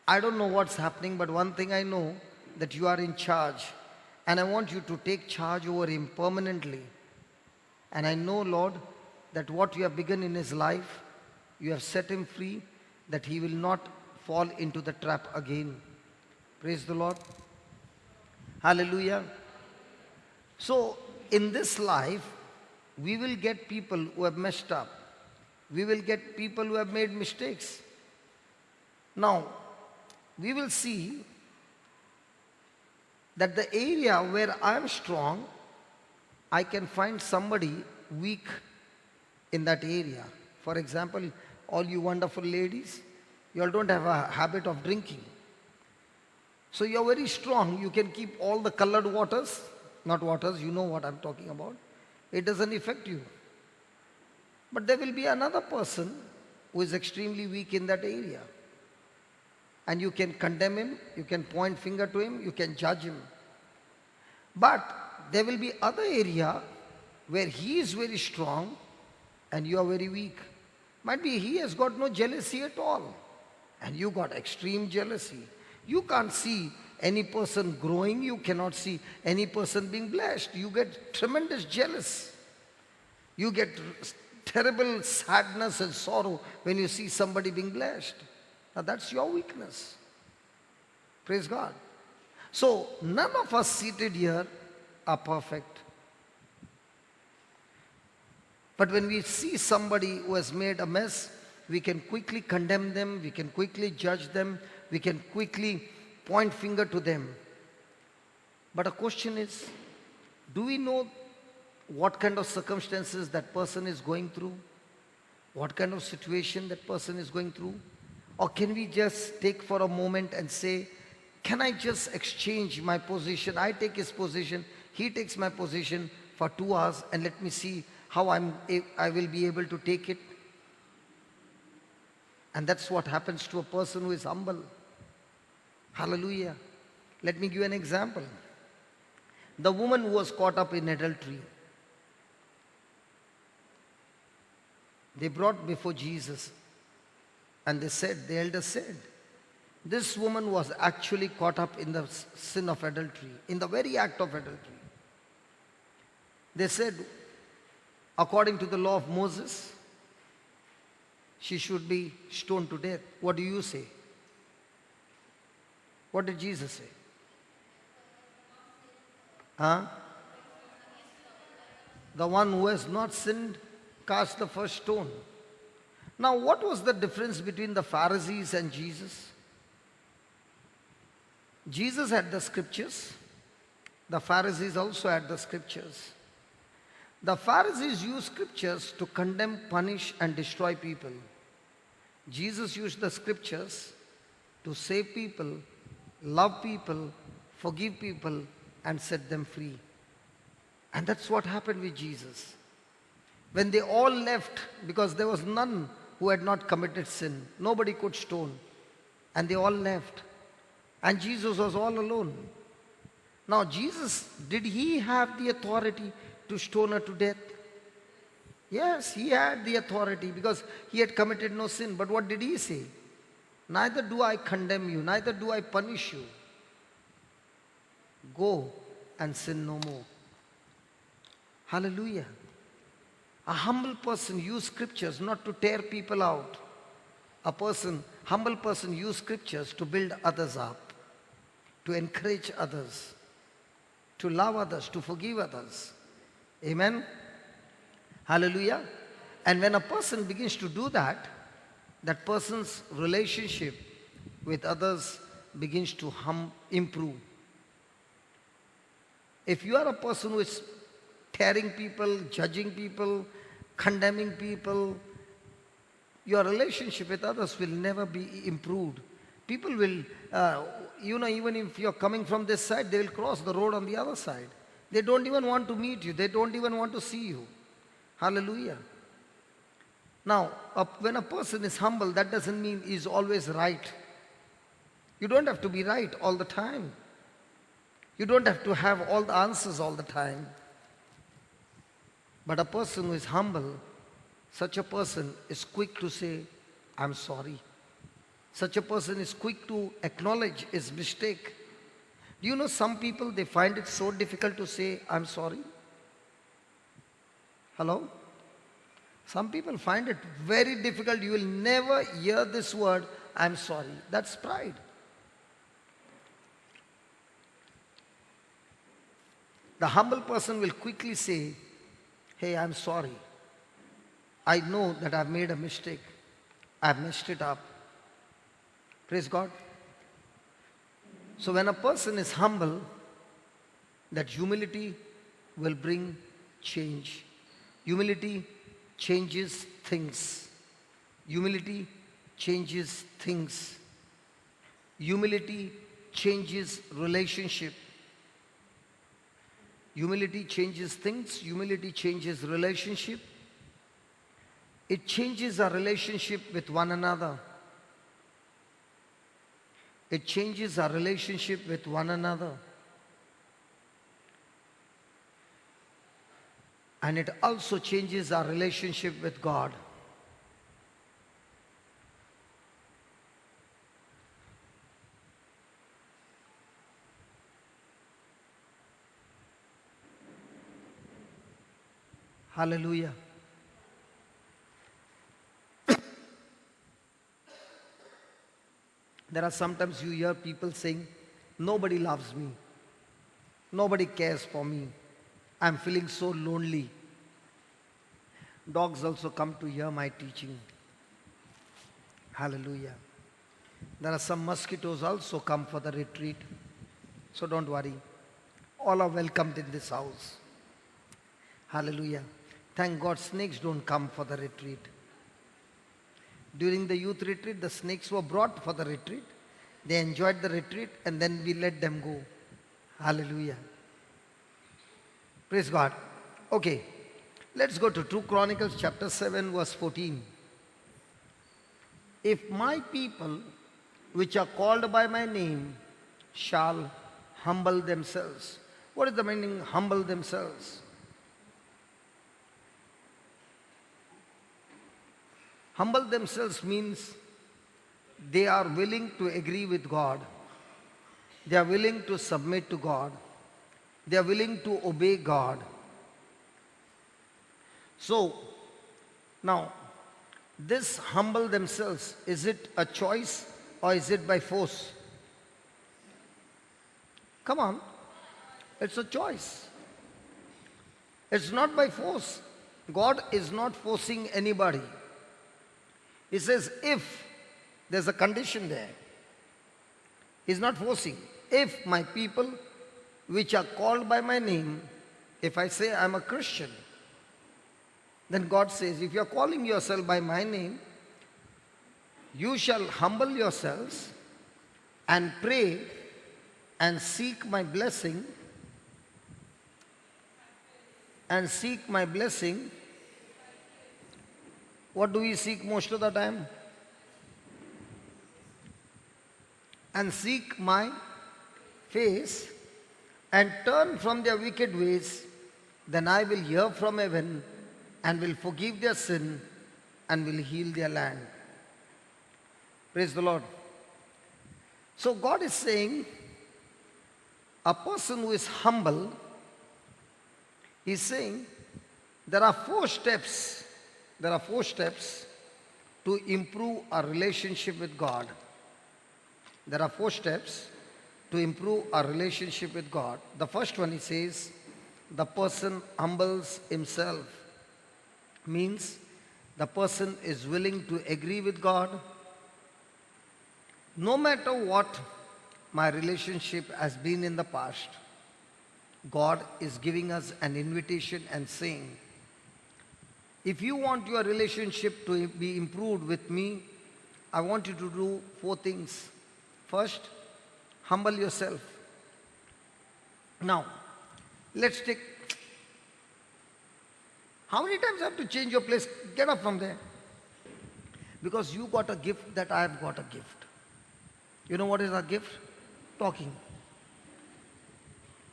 I don't know what's happening, but one thing I know, that you are in charge, and I want you to take charge over him permanently. And I know, Lord, that what you have begun in his life, you have set him free, that he will not fall into the trap again. Praise the Lord. Hallelujah. So, in this life, we will get people who have messed up. We will get people who have made mistakes. Now, we will see that the area where I am strong, I can find somebody weak in that area. For example, all you wonderful ladies, you all don't have a habit of drinking. So you are very strong. You can keep all the colored waters, not waters, you know what I'm talking about. It doesn't affect you. But there will be another person who is extremely weak in that area. And you can condemn him, you can point finger to him, you can judge him. But there will be other area where he is very strong and you are very weak. Might be he has got no jealousy at all, and you got extreme jealousy. You can't see any person growing, you cannot see any person being blessed. You get tremendous jealous. You get terrible sadness and sorrow when you see somebody being blessed. Now that's your weakness. Praise God. So none of us seated here are perfect. But when we see somebody who has made a mess, we can quickly condemn them, we can quickly judge them, we can quickly point finger to them. But a question is, do we know what kind of circumstances that person is going through? What kind of situation that person is going through? Or can we just take for a moment and say, can I just exchange my position? I take his position, he takes my position for 2 hours, and let me see how I will be able to take it. And that's what happens to a person who is humble. Hallelujah. Let me give you an example. The woman who was caught up in adultery, they brought before Jesus, and the elders said, this woman was actually caught up in the sin of adultery, in the very act of adultery. They said, according to the law of Moses, she should be stoned to death. What do you say? What did Jesus say? Huh? The one who has not sinned, cast the first stone. Now, what was the difference between the Pharisees and Jesus? Jesus had the scriptures. The Pharisees also had the scriptures. The Pharisees used scriptures to condemn, punish, and destroy people. Jesus used the scriptures to save people, love people, forgive people, and set them free. And that's what happened with Jesus. When they all left, because there was none who had not committed sin, nobody could stone, and they all left. And Jesus was all alone. Now Jesus, did he have the authority to stone her to death? Yes, he had the authority because he had committed no sin. But what did he say? Neither do I condemn you, neither do I punish you. Go and sin no more. Hallelujah. A humble person use scriptures not to tear people out. Humble person use scriptures to build others up, to encourage others, to love others, to forgive others. Amen. Hallelujah. And when a person begins to do that, that person's relationship with others begins to improve. If you are a person who is tearing people, judging people, condemning people, your relationship with others will never be improved. People will, even if you're coming from this side, they will cross the road on the other side. They don't even want to meet you. They don't even want to see you. Hallelujah. Now, when a person is humble, that doesn't mean he's always right. You don't have to be right all the time. You don't have to have all the answers all the time. But a person who is humble, such a person is quick to say, I'm sorry. Such a person is quick to acknowledge his mistake. Do you know some people, they find it so difficult to say, I'm sorry? Hello? Some people find it very difficult. You will never hear this word, I'm sorry. That's pride. The humble person will quickly say, hey, I'm sorry. I know that I've made a mistake. I've messed it up. Praise God. So when a person is humble, that humility will bring change. Humility changes things. Humility changes things. Humility changes relationship. Humility changes things. Humility changes relationship. It changes our relationship with one another. It changes our relationship with one another. And it also changes our relationship with God. Hallelujah. There are sometimes you hear people saying, nobody loves me. Nobody cares for me. I'm feeling so lonely. Dogs also come to hear my teaching. Hallelujah. There are some mosquitoes also come for the retreat. So don't worry. All are welcomed in this house. Hallelujah. Thank God snakes don't come for the retreat. During the youth retreat, the snakes were brought for the retreat. They enjoyed the retreat and then we let them go. Hallelujah. Praise God. Okay, let's go to 2 Chronicles chapter 7 verse 14. If my people, which are called by my name, shall humble themselves. What is the meaning humble themselves? Humble themselves means they are willing to agree with God. They are willing to submit to God. They are willing to obey God. So, now, this humble themselves, is it a choice or is it by force? Come on, it's a choice. It's not by force. God is not forcing anybody. He says, if there's a condition there, He's not forcing. If my people, which are called by my name, if I say I'm a Christian, then God says, if you're calling yourself by my name, you shall humble yourselves and pray and seek my blessing, and seek my blessing. What do we seek most of the time? And seek my face and turn from their wicked ways, then I will hear from heaven and will forgive their sin and will heal their land. Praise the Lord. So God is saying, a person who is humble, He's saying, there are 4 steps. There are 4 steps to improve our relationship with God. There are 4 steps to improve our relationship with God. The first one, he says, the person humbles himself. Means the person is willing to agree with God. No matter what my relationship has been in the past, God is giving us an invitation and saying, if you want your relationship to be improved with me, I want you to do 4 things. First, humble yourself. Now, let's take, how many times I have to change your place? Get up from there. Because you got a gift that I have got a gift. You know what is our gift? Talking.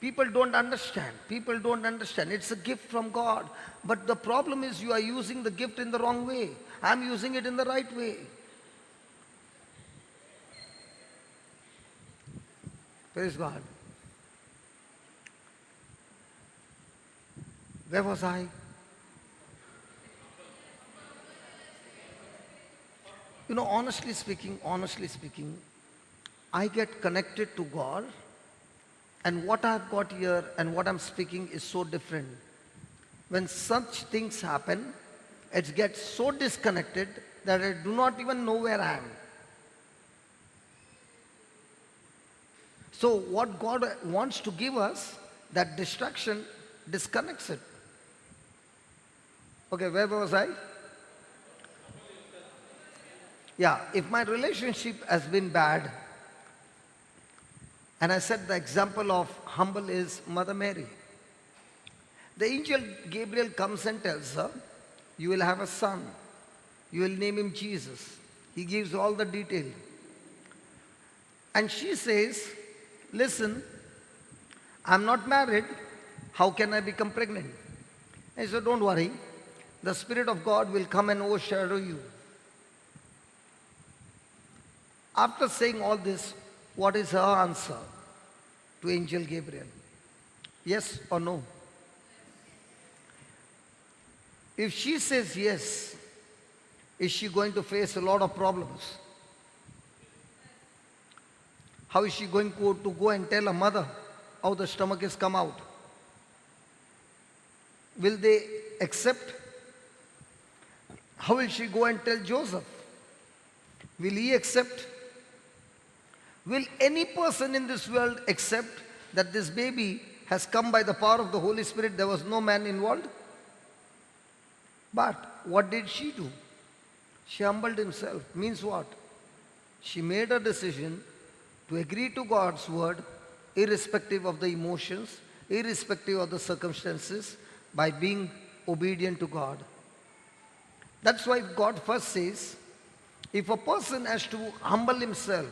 People don't understand. People don't understand. It's a gift from God. But the problem is you are using the gift in the wrong way. I'm using it in the right way. Praise God. Where was I? You know, honestly speaking, I get connected to God, and what I've got here and what I'm speaking is so different. When such things happen, it gets so disconnected that I do not even know where I am. So what God wants to give us, that distraction disconnects it. Okay, where was I? Yeah, if my relationship has been bad, and I said the example of humble is Mother Mary. The angel Gabriel comes and tells her, you will have a son. You will name him Jesus. He gives all the detail. And she says, listen, I'm not married. How can I become pregnant? And he said, don't worry. The Spirit of God will come and overshadow you. After saying all this, what is her answer to Angel Gabriel? Yes or no? If she says yes, is she going to face a lot of problems? How is she going to go and tell her mother how the stomach has come out? Will they accept? How will she go and tell Joseph? Will he accept? Will any person in this world accept that this baby has come by the power of the Holy Spirit? There was no man involved. But what did she do? She humbled himself. Means what? She made a decision to agree to God's word, irrespective of the emotions, irrespective of the circumstances, by being obedient to God. That's why God first says, if a person has to humble himself,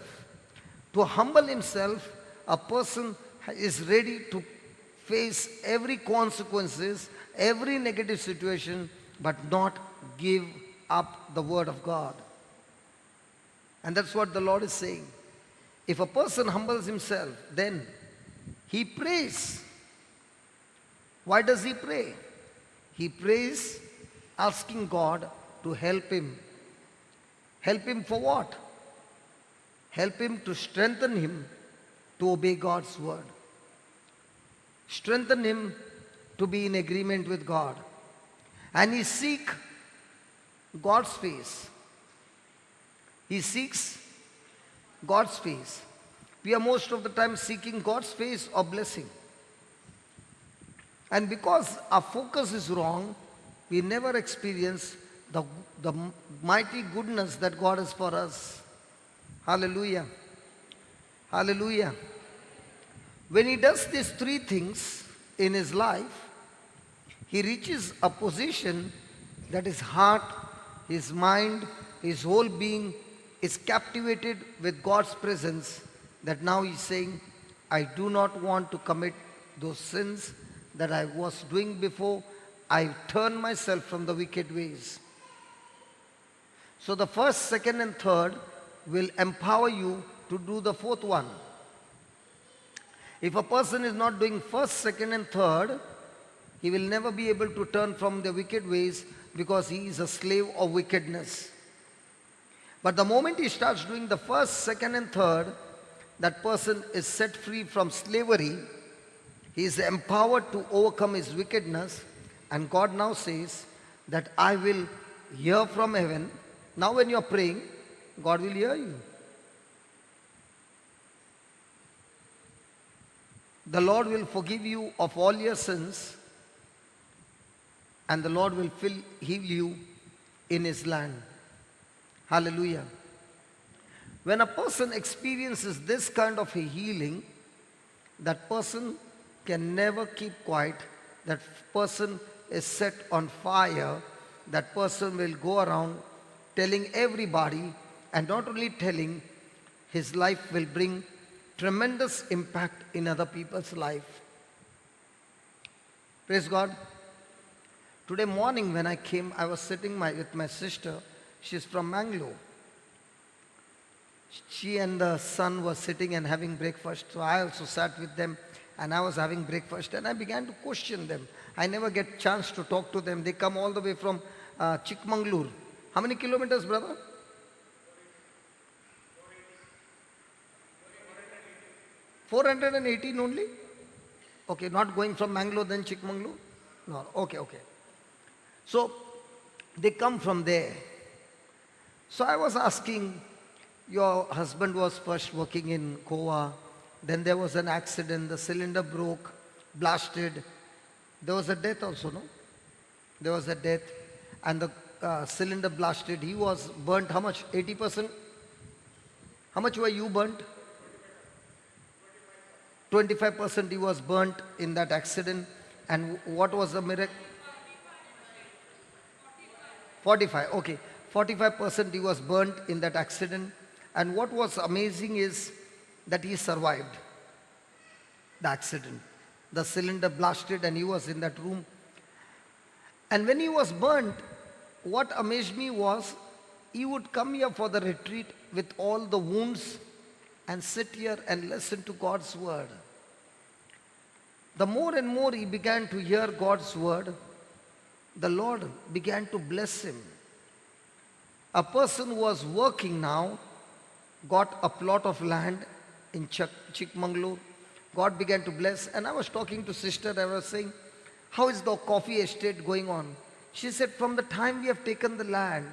a person is ready to face every consequences, every negative situation, but not give up the word of God. And that's what the Lord is saying. If a person humbles himself, then he prays. Why does he pray? He prays asking God to help him. Help him for what? Help him to strengthen him to obey God's word. Strengthen him to be in agreement with God. And he seeks God's face. He seeks God's face. We are most of the time seeking God's face or blessing. And because our focus is wrong, we never experience the mighty goodness that God has for us. Hallelujah. Hallelujah. When he does these 3 things in his life, he reaches a position that his heart, his mind, his whole being is captivated with God's presence, that now he's saying, I do not want to commit those sins that I was doing before. I turn myself from the wicked ways. So the first, second and third will empower you to do the fourth one. If a person is not doing first, second and third, he will never be able to turn from the wicked ways because he is a slave of wickedness. But the moment he starts doing the first, second and third, that person is set free from slavery. He is empowered to overcome his wickedness. And God now says that I will hear from heaven. Now when you are praying, God will hear you. The Lord will forgive you of all your sins, and the Lord will heal you in His land. Hallelujah. When a person experiences this kind of a healing, that person can never keep quiet. That person is set on fire. That person will go around telling everybody, and not only telling, his life will bring tremendous impact in other people's life. Praise God. Today morning when I came, I was sitting with my sister. She's from Mangalore. She and the son were sitting and having breakfast. So I also sat with them and I was having breakfast, and I began to question them. I never get chance to talk to them. They come all the way from Chikmagalur. How many kilometers, brother? 418 only? Okay, not going from Mangalore then Chikmagalur? No, okay. So, they come from there. So I was asking, your husband was first working in Goa, then there was an accident, the cylinder broke, blasted. There was a death also, no? There was a death, and the cylinder blasted. He was burnt how much? 80%? How much were you burnt? 25% he was burnt in that accident. And what was the miracle? 45, okay. 45% he was burnt in that accident. And what was amazing is that he survived the accident. The cylinder blasted and he was in that room. And when he was burnt, what amazed me was he would come here for the retreat with all the wounds and sit here and listen to God's word. The more and more he began to hear God's word, the Lord began to bless him. A person who was working now got a plot of land in Chikmagalur. God began to bless. And I was talking to sister, I was saying, how is the coffee estate going on? She said, from the time we have taken the land,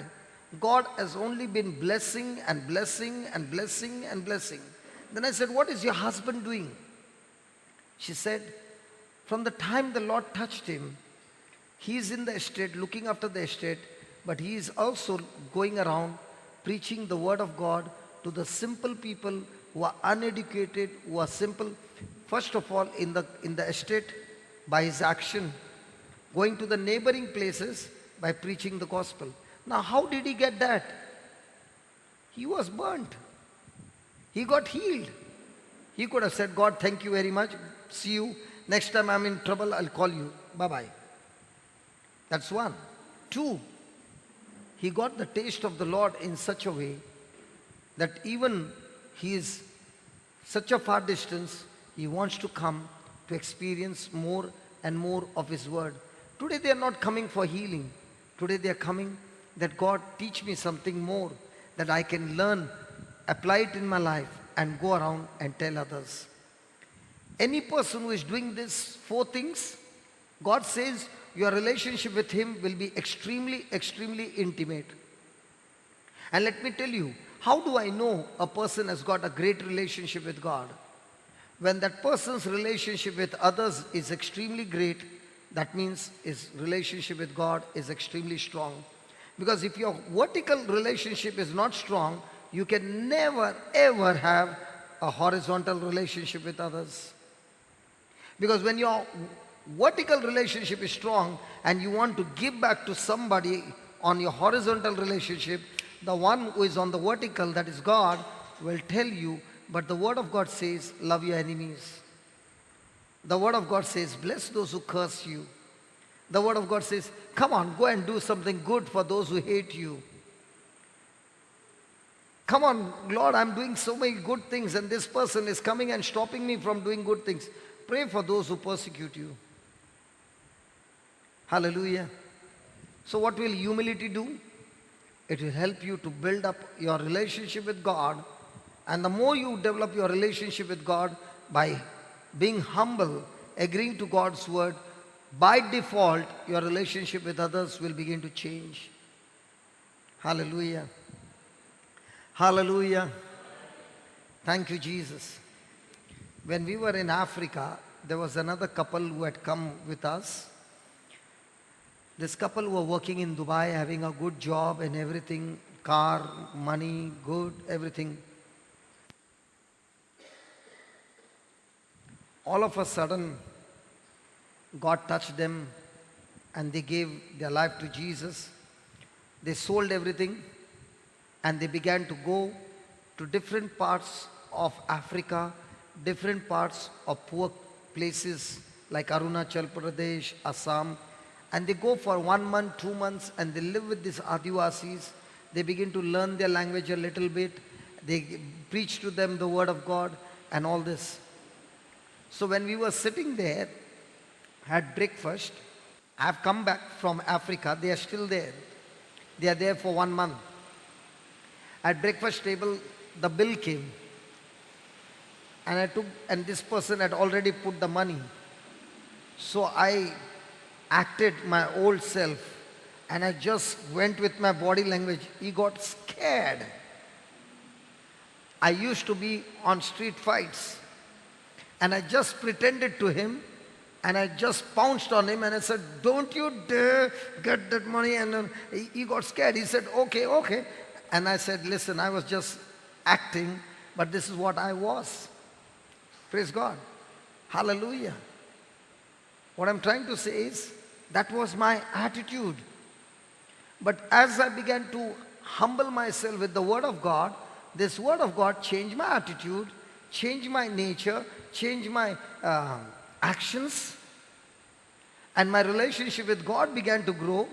God has only been blessing and blessing and blessing and blessing. Then I said, what is your husband doing? She said, from the time the Lord touched him, he is in the estate, looking after the estate, but he is also going around preaching the word of God to the simple people who are uneducated, who are simple. First of all, in the estate, by his action, going to the neighboring places by preaching the gospel. Now, how did he get that? He was burnt. He got healed. He could have said, God, thank you very much. See you. Next time I'm in trouble, I'll call you. Bye-bye. That's one. Two, he got the taste of the Lord in such a way that even he is such a far distance, he wants to come to experience more and more of his word. Today they are not coming for healing. Today they are coming that God teach me something more that I can learn, apply it in my life and go around and tell others. Any person who is doing these four things, God says your relationship with him will be extremely, extremely intimate. And let me tell you, how do I know a person has got a great relationship with God? When that person's relationship with others is extremely great, that means his relationship with God is extremely strong. Because if your vertical relationship is not strong, you can never ever have a horizontal relationship with others. Because when your vertical relationship is strong and you want to give back to somebody on your horizontal relationship, the one who is on the vertical, that is God, will tell you, but the word of God says, love your enemies. The word of God says, bless those who curse you. The word of God says, come on, go and do something good for those who hate you. Come on, Lord, I'm doing so many good things and this person is coming and stopping me from doing good things. Pray for those who persecute you. Hallelujah. So what will humility do? It will help you to build up your relationship with God. And the more you develop your relationship with God by being humble, agreeing to God's word, by default, your relationship with others will begin to change. Hallelujah. Hallelujah. Thank you, Jesus. When we were in Africa, there was another couple who had come with us. This couple were working in Dubai, having a good job and everything, car, money, good, everything. All of a sudden, God touched them and they gave their life to Jesus. They sold everything and they began to go to different parts of Africa, different parts of poor places like Arunachal Pradesh, Assam. And they go for 1 month, 2 months, and they live with these Adivasis. They begin to learn their language a little bit. They preach to them the word of God and all this. So when we were sitting there, had breakfast, I have come back from Africa. They are still there. They are there for 1 month. At breakfast table, the bill came. And this person had already put the money. So I acted my old self and I just went with my body language. He got scared. I used to be on street fights and I just pretended to him and I just pounced on him and I said, don't you dare get that money. And then he got scared. He said, okay, okay. And I said, listen, I was just acting, but this is what I was. Praise God. Hallelujah. What I'm trying to say is, that was my attitude. But as I began to humble myself with the word of God, this word of God changed my attitude, changed my nature, changed my actions. And my relationship with God began to grow.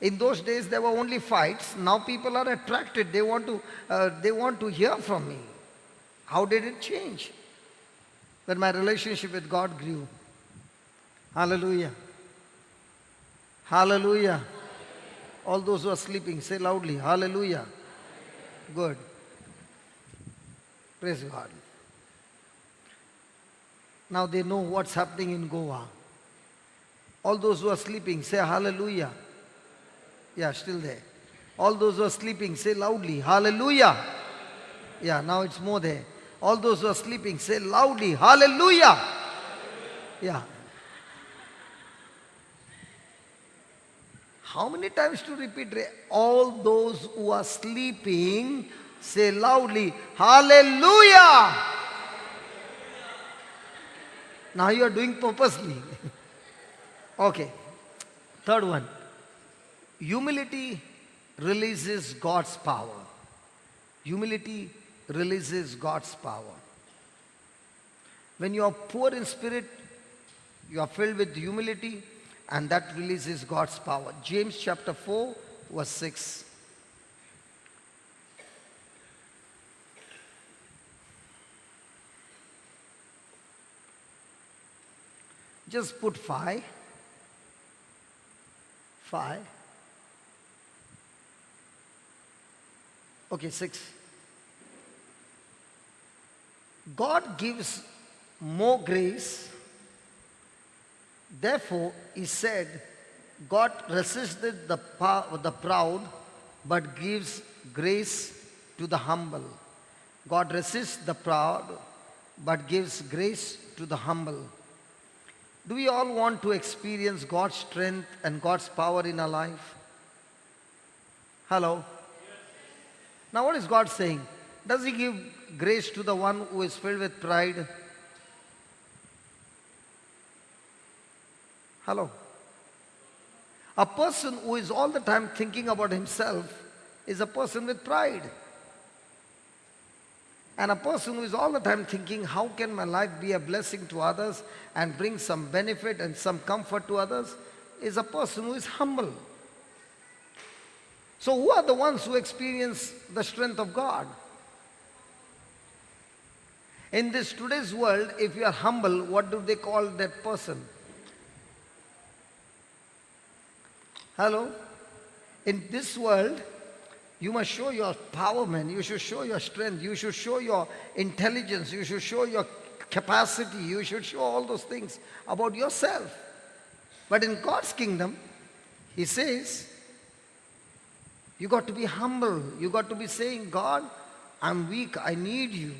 In those days, there were only fights. Now people are attracted. They want to hear from me. How did it change? When my relationship with God grew. Hallelujah. Hallelujah. All those who are sleeping, say loudly, hallelujah. Good. Praise God. Now they know what's happening in Goa. All those who are sleeping, say hallelujah. Yeah, still there. All those who are sleeping, say loudly, hallelujah. Yeah, now it's more there. All those who are sleeping, say loudly, hallelujah. Yeah. How many times to repeat? All those who are sleeping, say loudly, hallelujah. Now you are doing purposely. Okay. Third one. Humility releases God's power. Humility releases God's power. When you are poor in spirit, you are filled with humility, and that releases God's power. James chapter 4, verse 6. Just put 5. 5. Okay, 6. God gives more grace. Therefore, he said, God resisted the proud, but gives grace to the humble. God resists the proud, but gives grace to the humble. Do we all want to experience God's strength and God's power in our life? Hello? Now what is God saying? Does he give grace to the one who is filled with pride? Hello? A person who is all the time thinking about himself is a person with pride. And a person who is all the time thinking, how can my life be a blessing to others and bring some benefit and some comfort to others, is a person who is humble. So who are the ones who experience the strength of God? In this today's world, if you are humble, what do they call that person? Hello? In this world, you must show your power, man. You should show your strength. You should show your intelligence. You should show your capacity. You should show all those things about yourself. But in God's kingdom, He says, you got to be humble. You got to be saying, God, I'm weak. I need you.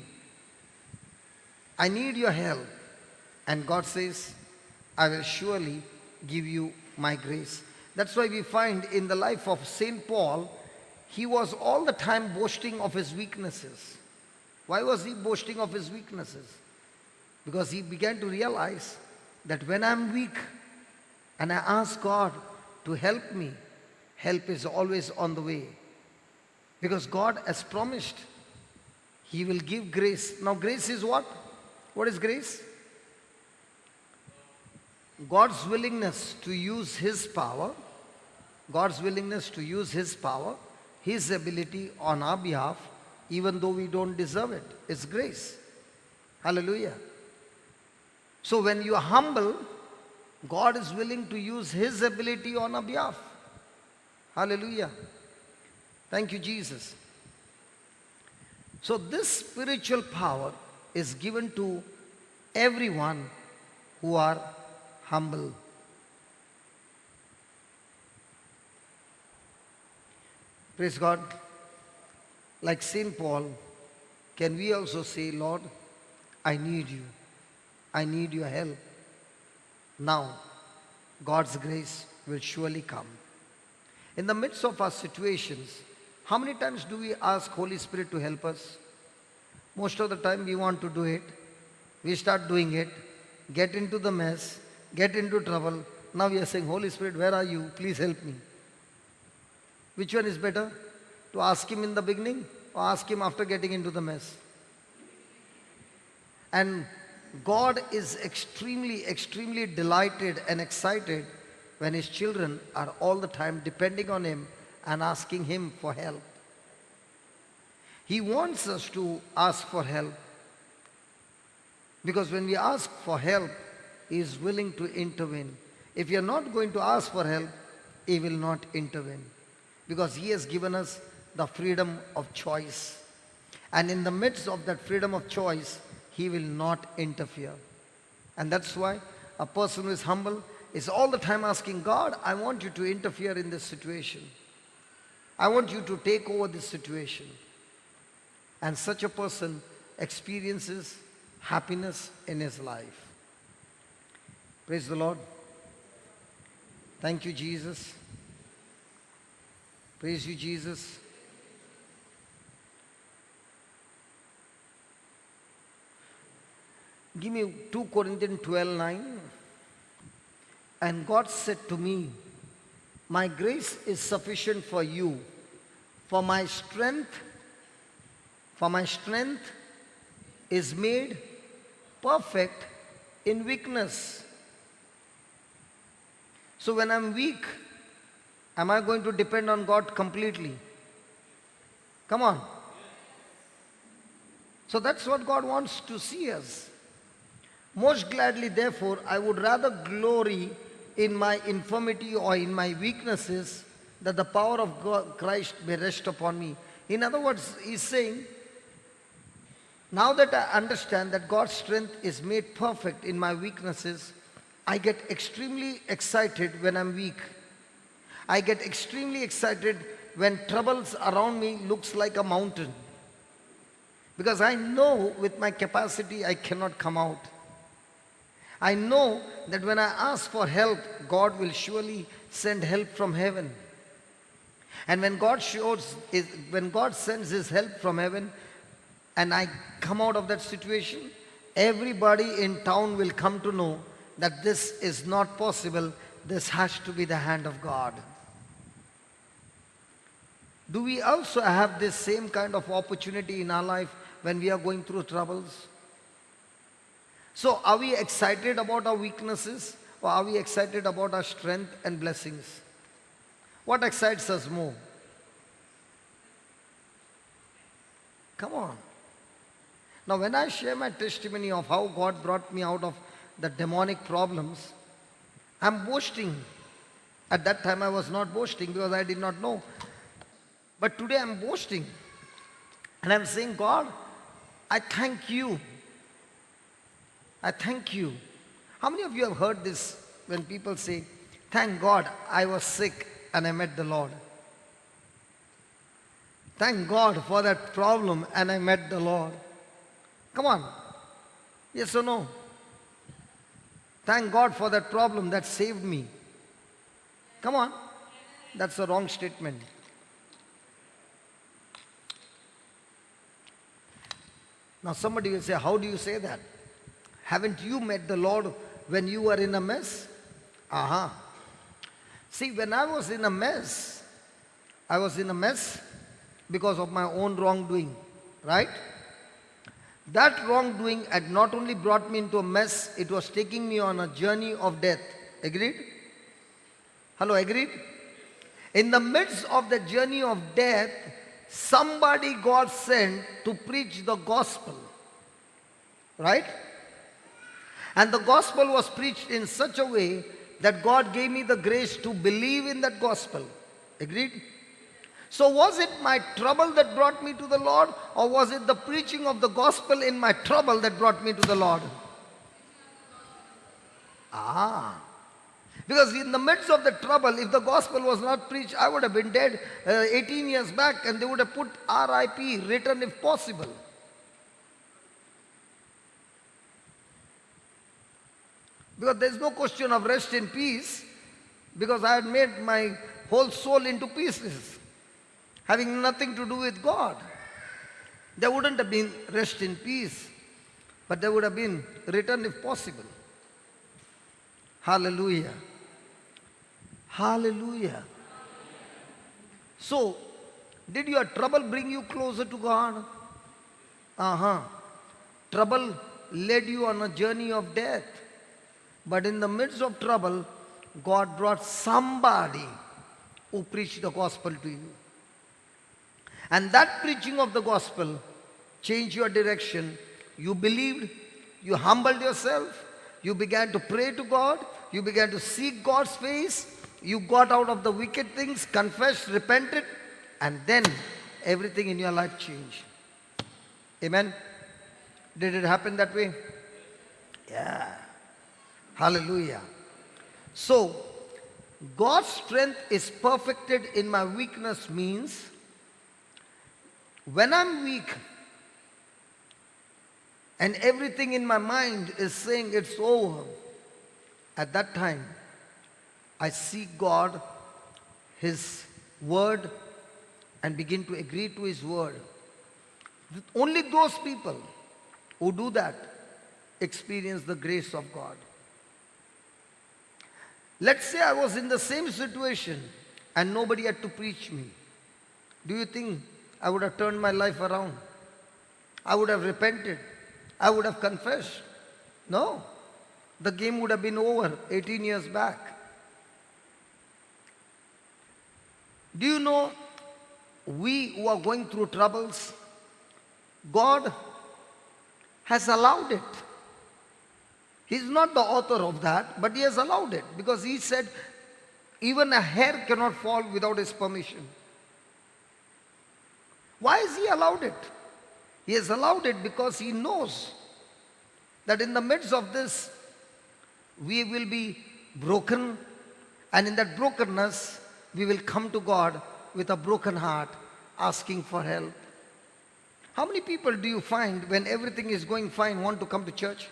I need your help. And God says, I will surely give you my grace. That's why we find in the life of St. Paul, he was all the time boasting of his weaknesses. Why was he boasting of his weaknesses? Because he began to realize that when I'm weak and I ask God to help me, help is always on the way. Because God has promised He will give grace. Now grace is what? What is grace? God's willingness to use His power, God's willingness to use His power, His ability on our behalf, even though we don't deserve it. It's grace. Hallelujah. So when you are humble, God is willing to use His ability on our behalf. Hallelujah. Thank you, Jesus. So this spiritual power is given to everyone who are humble. Praise God. Like St. Paul, can we also say, Lord, I need you. I need your help. Now, God's grace will surely come. In the midst of our situations, how many times do we ask Holy Spirit to help us? Most of the time we want to do it. We start doing it, get into the mess, get into trouble. Now we are saying, Holy Spirit, where are you? Please help me. Which one is better? To ask Him in the beginning or ask Him after getting into the mess? And God is extremely, extremely delighted and excited when His children are all the time depending on Him and asking Him for help. He wants us to ask for help, because when we ask for help, He is willing to intervene. If you are not going to ask for help, He will not intervene, because He has given us the freedom of choice. And in the midst of that freedom of choice, He will not interfere. And that's why a person who is humble is all the time asking, God, I want you to interfere in this situation. I want you to take over this situation. And such a person experiences happiness in his life. Praise the Lord. Thank you, Jesus. Praise you, Jesus. Give me 2 Corinthians 12:9. And God said to me, my grace is sufficient for you, for my strength is made perfect in weakness. So when I'm weak, am I going to depend on God completely? Come on. So that's what God wants to see us. Most gladly, therefore, I would rather glory in my infirmity or in my weaknesses, that the power of God, Christ may rest upon me. In other words, he's saying, now that I understand that God's strength is made perfect in my weaknesses, I get extremely excited when I'm weak. I get extremely excited when troubles around me looks like a mountain. Because I know with my capacity I cannot come out. I know that when I ask for help, God will surely send help from heaven. And when God sends His help from heaven, and I come out of that situation, everybody in town will come to know that this is not possible. This has to be the hand of God. Do we also have this same kind of opportunity in our life when we are going through troubles? So are we excited about our weaknesses, or are we excited about our strength and blessings? What excites us more? Come on. Now when I share my testimony of how God brought me out of the demonic problems, I'm boasting. At that time I was not boasting because I did not know. But today I'm boasting. And I'm saying, God, I thank you. I thank you. How many of you have heard this when people say, thank God I was sick and I met the Lord? Thank God for that problem and I met the Lord. Come on. Yes or no? Thank God for that problem that saved me. Come on. That's a wrong statement. Now somebody will say, how do you say that? Haven't you met the Lord when you were in a mess? Aha. See, when I was in a mess because of my own wrongdoing, right? That wrongdoing had not only brought me into a mess, it was taking me on a journey of death. Agreed? Hello, agreed? In the midst of the journey of death, somebody God sent to preach the gospel. Right? And the gospel was preached in such a way that God gave me the grace to believe in that gospel. Agreed? So was it my trouble that brought me to the Lord, or was it the preaching of the gospel in my trouble that brought me to the Lord? Because in the midst of the trouble, if the gospel was not preached, I would have been dead 18 years back, and they would have put RIP, written if possible. Because there is no question of rest in peace, because I had made my whole soul into pieces, having nothing to do with God. There wouldn't have been rest in peace, but there would have been return if possible. Hallelujah. Hallelujah. So, did your trouble bring you closer to God? Trouble led you on a journey of death. But in the midst of trouble, God brought somebody who preached the gospel to you. And that preaching of the gospel changed your direction. You believed, you humbled yourself, you began to pray to God, you began to seek God's face, you got out of the wicked things, confessed, repented, and then everything in your life changed. Amen? Did it happen that way? Yeah. Hallelujah. So, God's strength is perfected in my weakness means when I'm weak and everything in my mind is saying it's over, at that time I seek God, His word, and begin to agree to His word. Only those people who do that experience the grace of God. Let's say I was in the same situation and nobody had to preach me. Do you think I would have turned my life around? I would have repented. I would have confessed. No. The game would have been over 18 years back. Do you know, we who are going through troubles, God has allowed it. He's not the author of that, but He has allowed it, because He said even a hair cannot fall without His permission. Why has He allowed it? He has allowed it because He knows that in the midst of this we will be broken, and in that brokenness we will come to God with a broken heart asking for help. How many people do you find when everything is going fine want to come to church?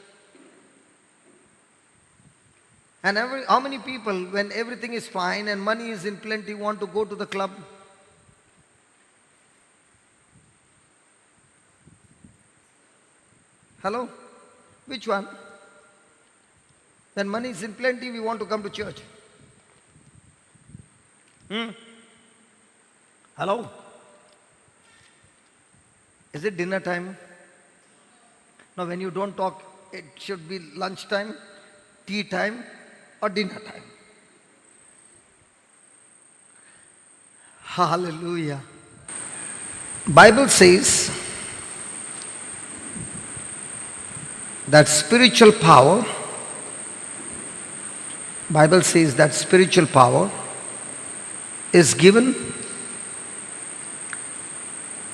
And how many people, when everything is fine and money is in plenty, want to go to the club? Hello? Which one? When money is in plenty, we want to come to church. Hello? Is it dinner time? No, when you don't talk, it should be lunch time, tea time, or dinner time. Hallelujah. Bible says that spiritual power is given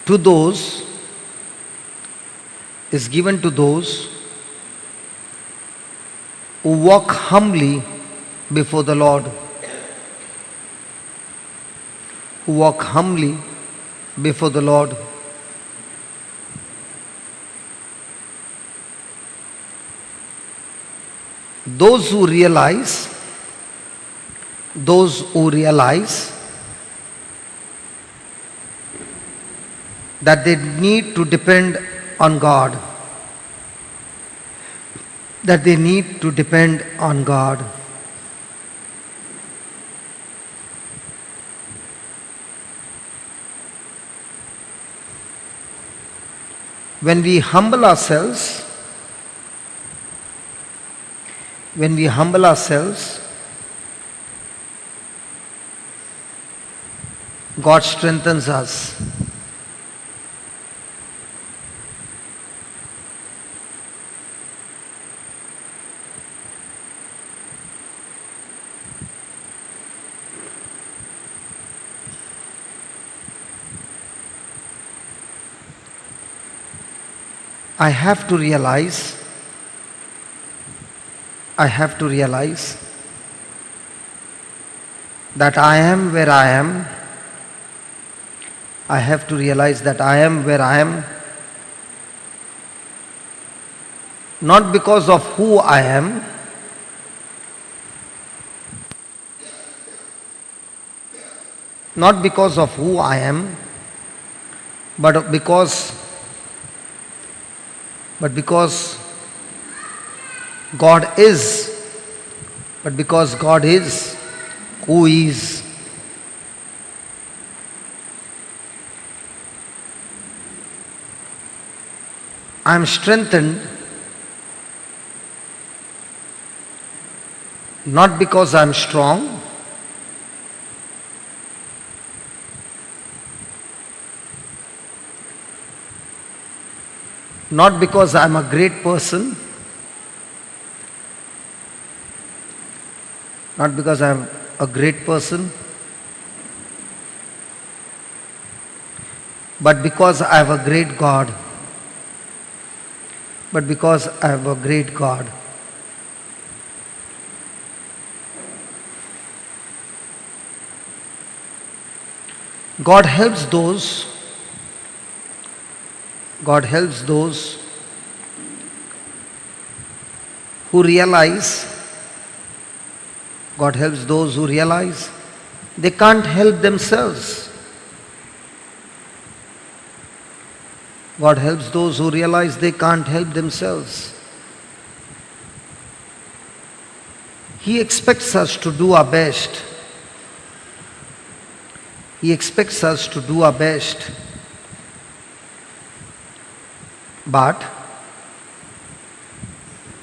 to those who walk humbly before the Lord. Who walk humbly before the Lord. Those who realize that they need to depend on God. When we humble ourselves, God strengthens us. I have to realize that I am where I am. I have to realize that I am where I am, not because of who I am, but because God is who He is. I am strengthened not because I am strong, not because I am a great person, but because I have a great God. God helps those who realize they can't help themselves. God helps those who realize they can't help themselves. He expects us to do our best. But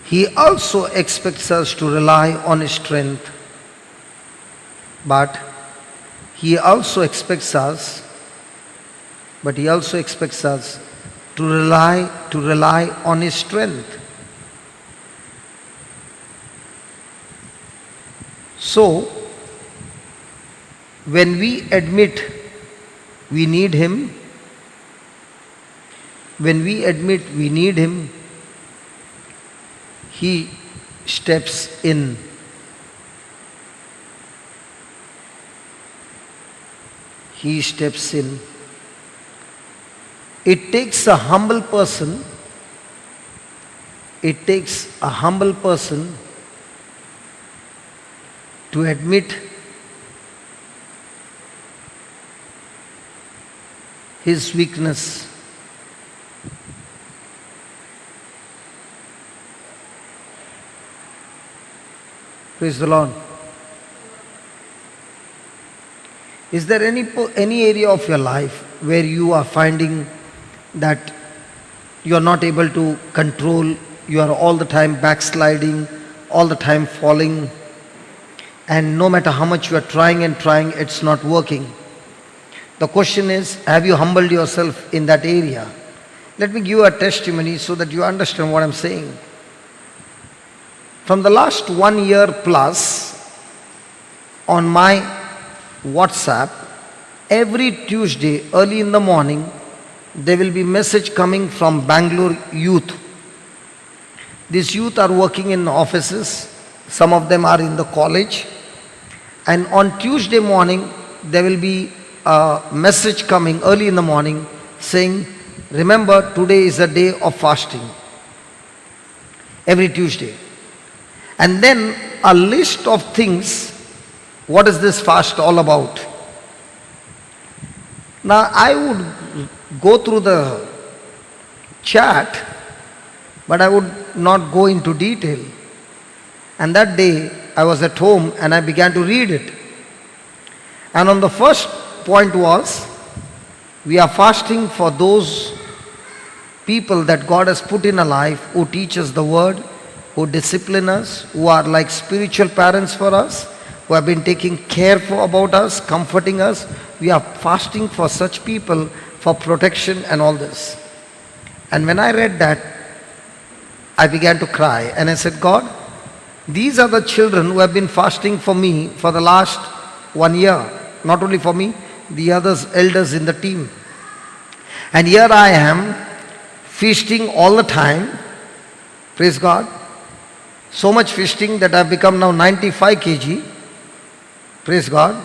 He also expects us to rely on His strength. He also expects us to rely on His strength. So, when we admit we need Him, He steps in. It takes a humble person to admit his weakness. Praise the Lord. Is there any area of your life where you are finding that you are not able to control, you are all the time backsliding, all the time falling? and no matter how much you are trying and trying, it's not working. The question is, have you humbled yourself in that area? Let me give you a testimony so that you understand what I'm saying. From the last 1 year plus, on my WhatsApp, every Tuesday early in the morning, there will be message coming from Bangalore youth. These youth are working in offices, some of them are in the college, and on Tuesday morning, there will be a message coming early in the morning saying, remember, today is a day of fasting. Every Tuesday. And then a list of things, what is this fast all about? Now I would go through the chat, but I would not go into detail. And that day I was at home and I began to read it. And on the first point was, we are fasting for those people that God has put in our life who teach us the word, who discipline us, who are like spiritual parents for us, who have been taking care about us, comforting us. We are fasting for such people for protection and all this. And when I read that, I began to cry and I said, God, these are the children who have been fasting for me for the last 1 year. Not only for me, the others, elders in the team. And here I am, feasting all the time. Praise God. So much feasting that I have become now 95 kg. Praise God.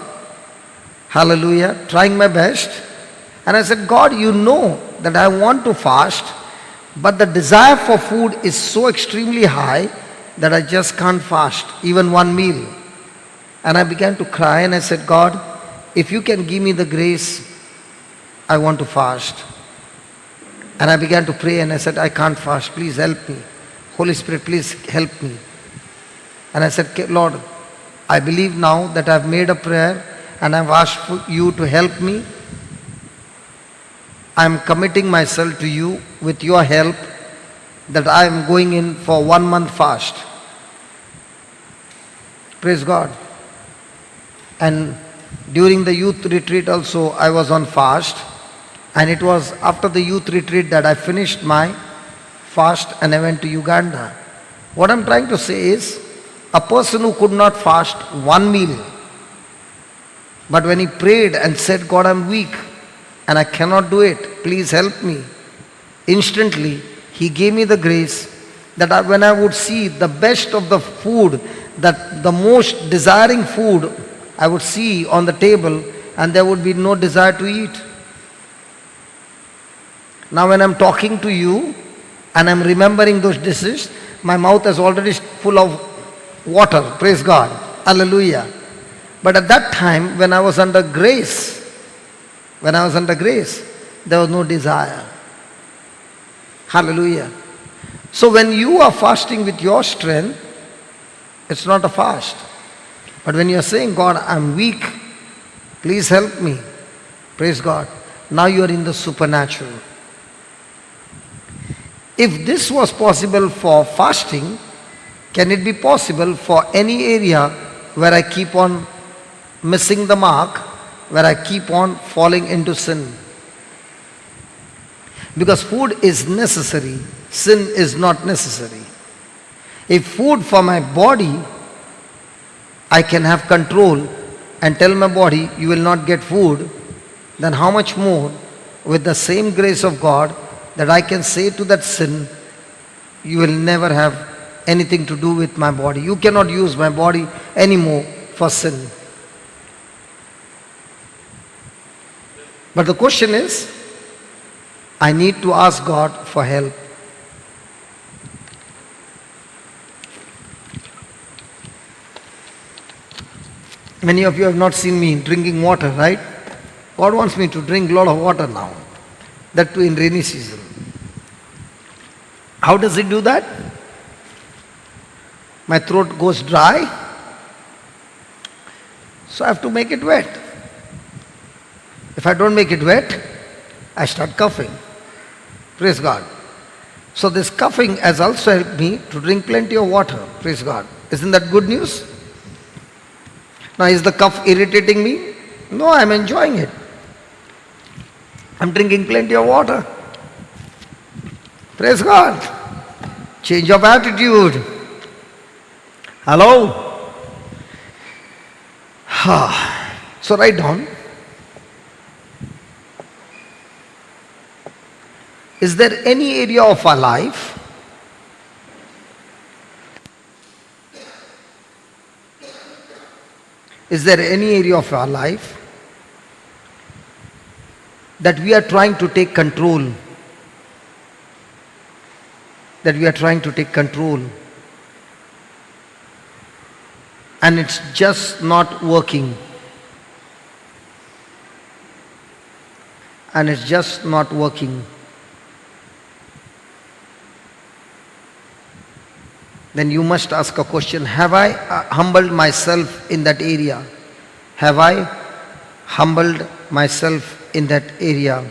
Hallelujah. Trying my best. And I said, God, you know that I want to fast, but the desire for food is so extremely high that I just can't fast, even one meal. And I began to cry and I said, God, if you can give me the grace, I want to fast. And I began to pray and I said, I can't fast, please help me. Holy Spirit, please help me. And I said, Lord, I believe now that I've made a prayer and I've asked for you to help me. I'm committing myself to you with your help that I am going in for 1 month fast. Praise God. And during the youth retreat also I was on fast, and it was after the youth retreat that I finished my fast and I went to Uganda. What I'm trying to say is, a person who could not fast one meal, but when he prayed and said, God, I'm weak and I cannot do it, please help me, instantly he gave me the grace that when I would see the best of the food, that the most desiring food I would see on the table, and there would be no desire to eat. Now when I'm talking to you and I'm remembering those dishes, my mouth is already full of water. Praise God. Hallelujah. But at that time, when I was under grace, there was no desire. Hallelujah. So when you are fasting with your strength, it's not a fast. But when you are saying, God, I'm weak, please help me. Praise God. Now you are in the supernatural. If this was possible for fasting, can it be possible for any area where I keep on missing the mark, where I keep on falling into sin? Because food is necessary, sin is not necessary. If food for my body, I can have control and tell my body, you will not get food, then how much more with the same grace of God that I can say to that sin, you will never have anything to do with my body. You cannot use my body anymore for sin. But the question is, I need to ask God for help. Many of you have not seen me drinking water, right? God wants me to drink a lot of water now. That too in rainy season. How does He do that? My throat goes dry, so I have to make it wet. If I don't make it wet, I start coughing. Praise God. So this coughing has also helped me to drink plenty of water. Praise God. Isn't that good news? Now, is the cough irritating me? No, I'm enjoying it. I'm drinking plenty of water. Praise God. Change of attitude. Hello? So write down. Is there any area of our life that we are trying to take control? And it's just not working. Then you must ask a question. Have I humbled myself in that area? Have I humbled myself in that area?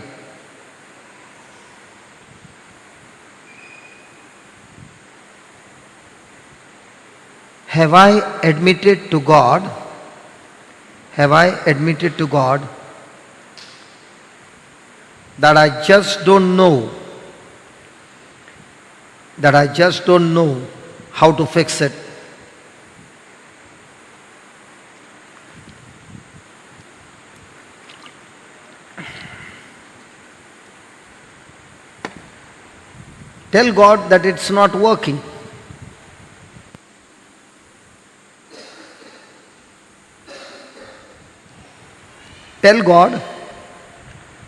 Have I admitted to God that I just don't know how to fix it? Tell God that it's not working. Tell God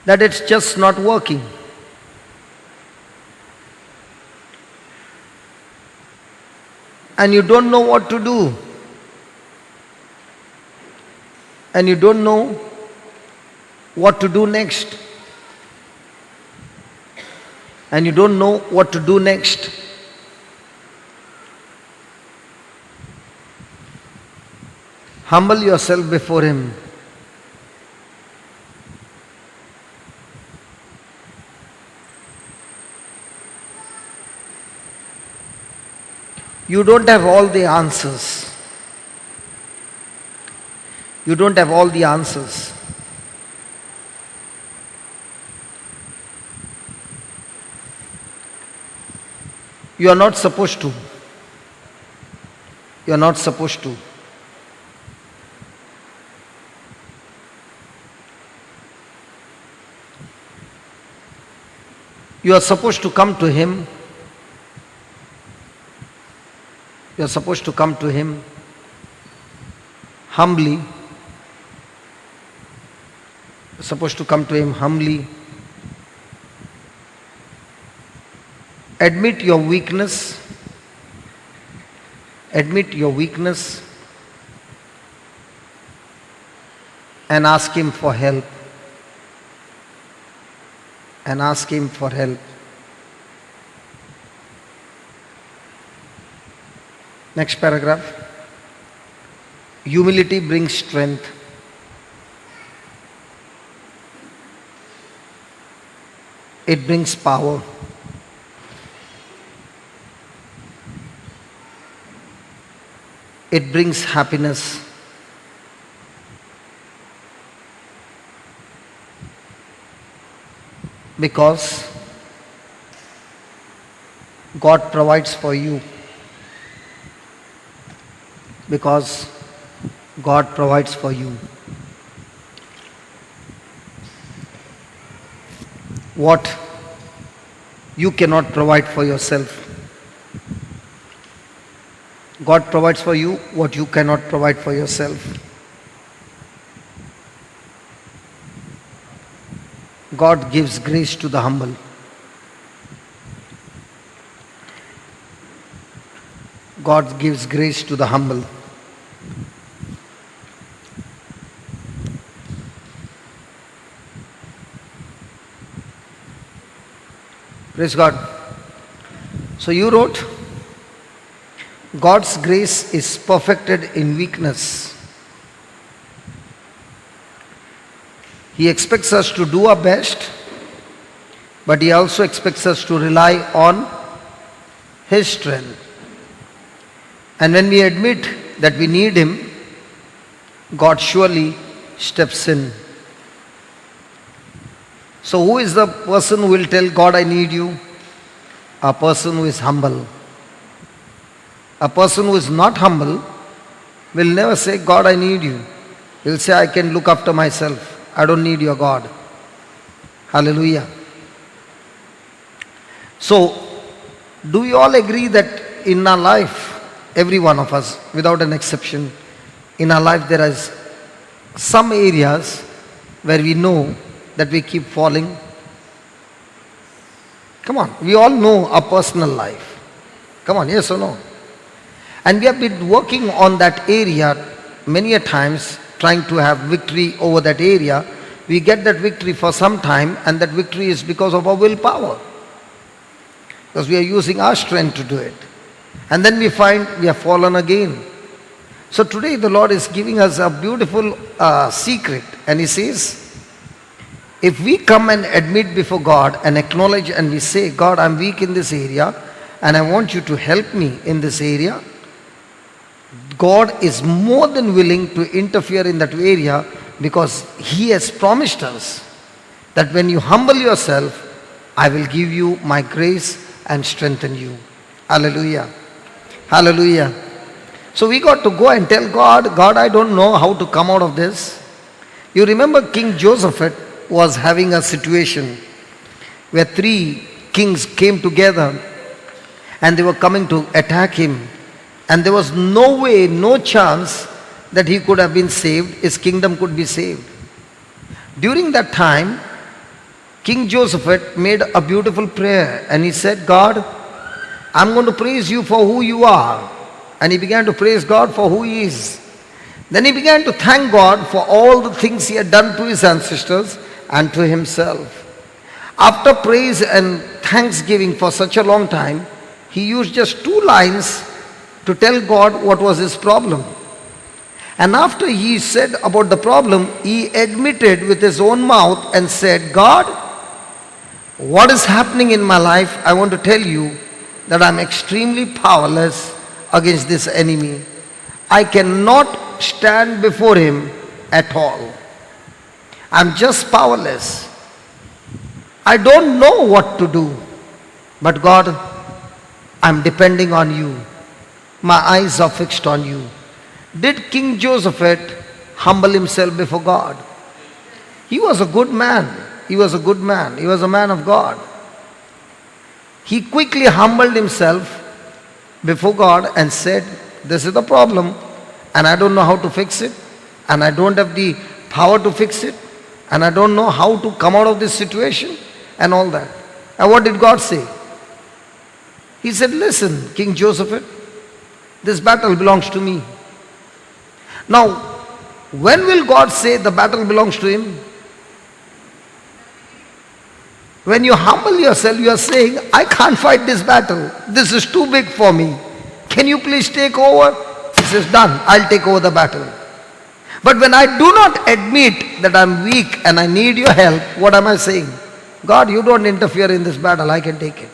that it's just not working. And you don't know what to do. And you don't know what to do next. Humble yourself before Him. You don't have all the answers. You are not supposed to. You are supposed to come to Him. You are supposed to come to Him humbly. Admit your weakness. And ask Him for help. Next paragraph. Humility brings strength. It brings power. It brings happiness. Because God provides for you. What you cannot provide for yourself. God provides for you what you cannot provide for yourself. God gives grace to the humble. God gives grace to the humble. Praise God. So you wrote, God's grace is perfected in weakness. He expects us to do our best, but He also expects us to rely on His strength. And when we admit that we need Him, God surely steps in. So who is the person who will tell God, I need you? A person who is humble. A person who is not humble will never say, God, I need you. He will say, I can look after myself. I don't need your God. Hallelujah. So, do we all agree that in our life, every one of us, without an exception, in our life there is some areas where we know that we keep falling? Come on, we all know our personal life. Come on, yes or no? And we have been working on that area many a times, trying to have victory over that area. We get that victory for some time, and that victory is because of our willpower. Because we are using our strength to do it. And then we find we have fallen again. So today the Lord is giving us a beautiful secret. And He says, if we come and admit before God and acknowledge and we say, God, I'm weak in this area and I want you to help me in this area, God is more than willing to interfere in that area, because He has promised us that when you humble yourself, I will give you my grace and strengthen you. Hallelujah. Hallelujah. So we got to go and tell God, God, I don't know how to come out of this. You remember King Joseph was having a situation where 3 kings came together and they were coming to attack him. And there was no way, no chance that he could have been saved, his kingdom could be saved. During that time, King Joseph made a beautiful prayer and he said, God, I'm going to praise you for who you are. And he began to praise God for who He is. Then he began to thank God for all the things he had done to his ancestors and to himself. After praise and thanksgiving for such a long time, he used just 2 lines to tell God what was his problem. And after he said about the problem, he admitted with his own mouth and said, God, what is happening in my life, I want to tell you that I'm extremely powerless against this enemy. I cannot stand before him at all. I'm just powerless. I don't know what to do. But God, I'm depending on you. My eyes are fixed on you. Did King Joseph humble himself before God? He was a good man. He was a good man. He was a man of God. He quickly humbled himself before God and said, this is the problem and I don't know how to fix it, and I don't have the power to fix it, and I don't know how to come out of this situation and all that. And what did God say? He said, listen, King Joseph, this battle belongs to me. Now, when will God say the battle belongs to Him? When you humble yourself, you are saying, I can't fight this battle. This is too big for me. Can you please take over? He says, done. I'll take over the battle. But when I do not admit that I'm weak and I need your help, what am I saying? God, you don't interfere in this battle. I can take it.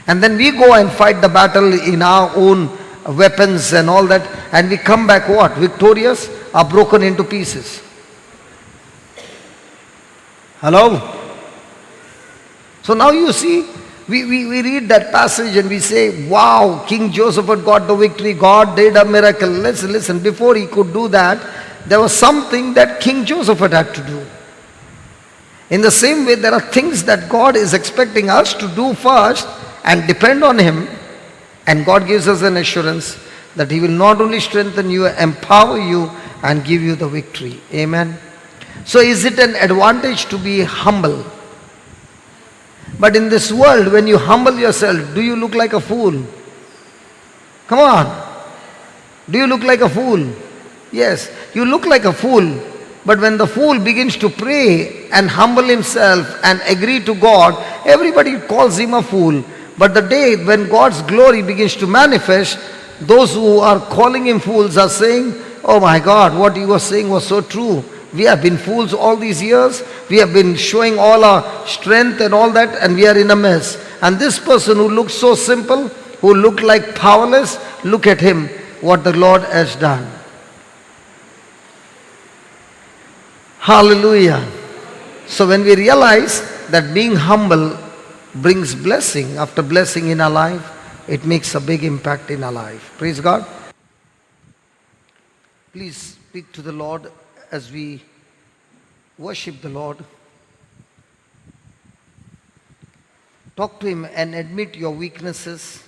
And then we go and fight the battle in our own weapons and all that, and we come back what? Victorious or broken into pieces? Hello? So now you see, we read that passage and we say, wow, King Joseph had got the victory, God did a miracle. Listen, before he could do that, there was something that King Joseph had to do. In the same way, there are things that God is expecting us to do first and depend on Him. And God gives us an assurance that He will not only strengthen you, empower you and give you the victory. Amen. So is it an advantage to be humble? But in this world, when you humble yourself, do you look like a fool? Come on. Do you look like a fool? Yes, you look like a fool. But when the fool begins to pray and humble himself and agree to God, everybody calls him a fool. But the day when God's glory begins to manifest, those who are calling him fools are saying, oh my God, what he was saying was so true. We have been fools all these years. We have been showing all our strength and all that, and we are in a mess. And this person who looks so simple, who looked like powerless, look at him, what the Lord has done. Hallelujah. So when we realize that being humble brings blessing after blessing in our life, it makes a big impact in our life. Praise God. Please speak to the Lord as we worship the Lord. Talk to Him and admit your weaknesses.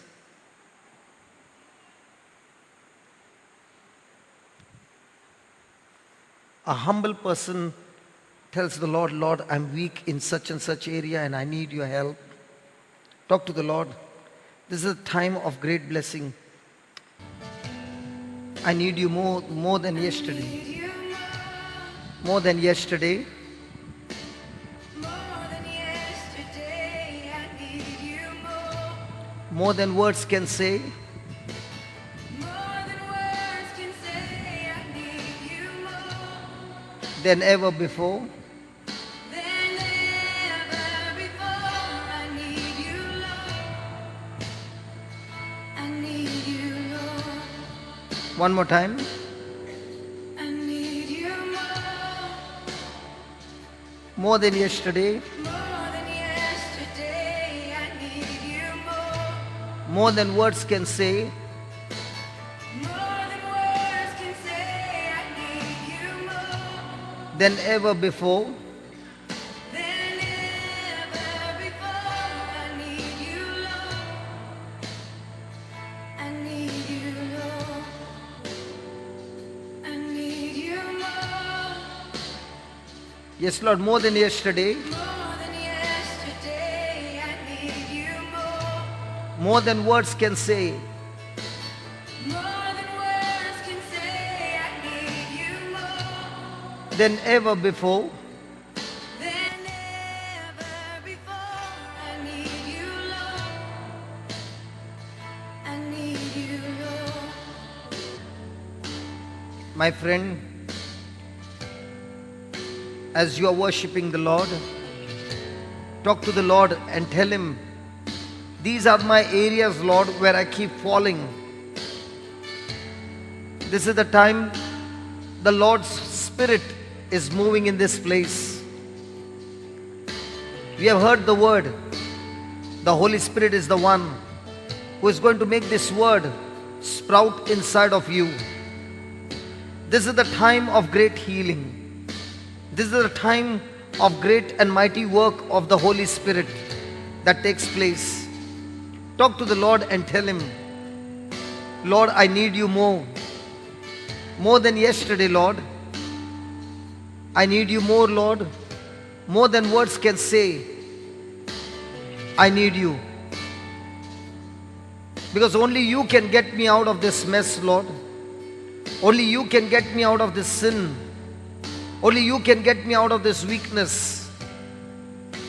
A humble person tells the Lord, Lord, I'm weak in such and such area and I need your help. Talk to the Lord. This is a time of great blessing. I need you more than yesterday. More than yesterday. More than words can say. Than ever before. One more time. I need you more than yesterday. I need you more. More than words can say. More than words can say, I need you more. Than ever before. Than ever before, I need you, Lord. I need you, Lord. I need you more. Yes, Lord, more than yesterday. More than yesterday, I need you more. More than words can say. More than words can say, I need you more. Than ever before. Than ever before, I need you, Lord. I need you, Lord. My friend, as you are worshipping the Lord, talk to the Lord and tell Him, these are my areas, Lord, where I keep falling. This is the time the Lord's Spirit is moving in this place. We have heard the word. The Holy Spirit is the one who is going to make this word sprout inside of you. This is the time of great healing. This is the time of great and mighty work of the Holy Spirit that takes place. Talk to the Lord and tell Him, Lord, I need you more. More than yesterday, Lord. I need you more, Lord. More than words can say. I need you. Because only you can get me out of this mess, Lord. Only you can get me out of this sin. Only you can get me out of this weakness.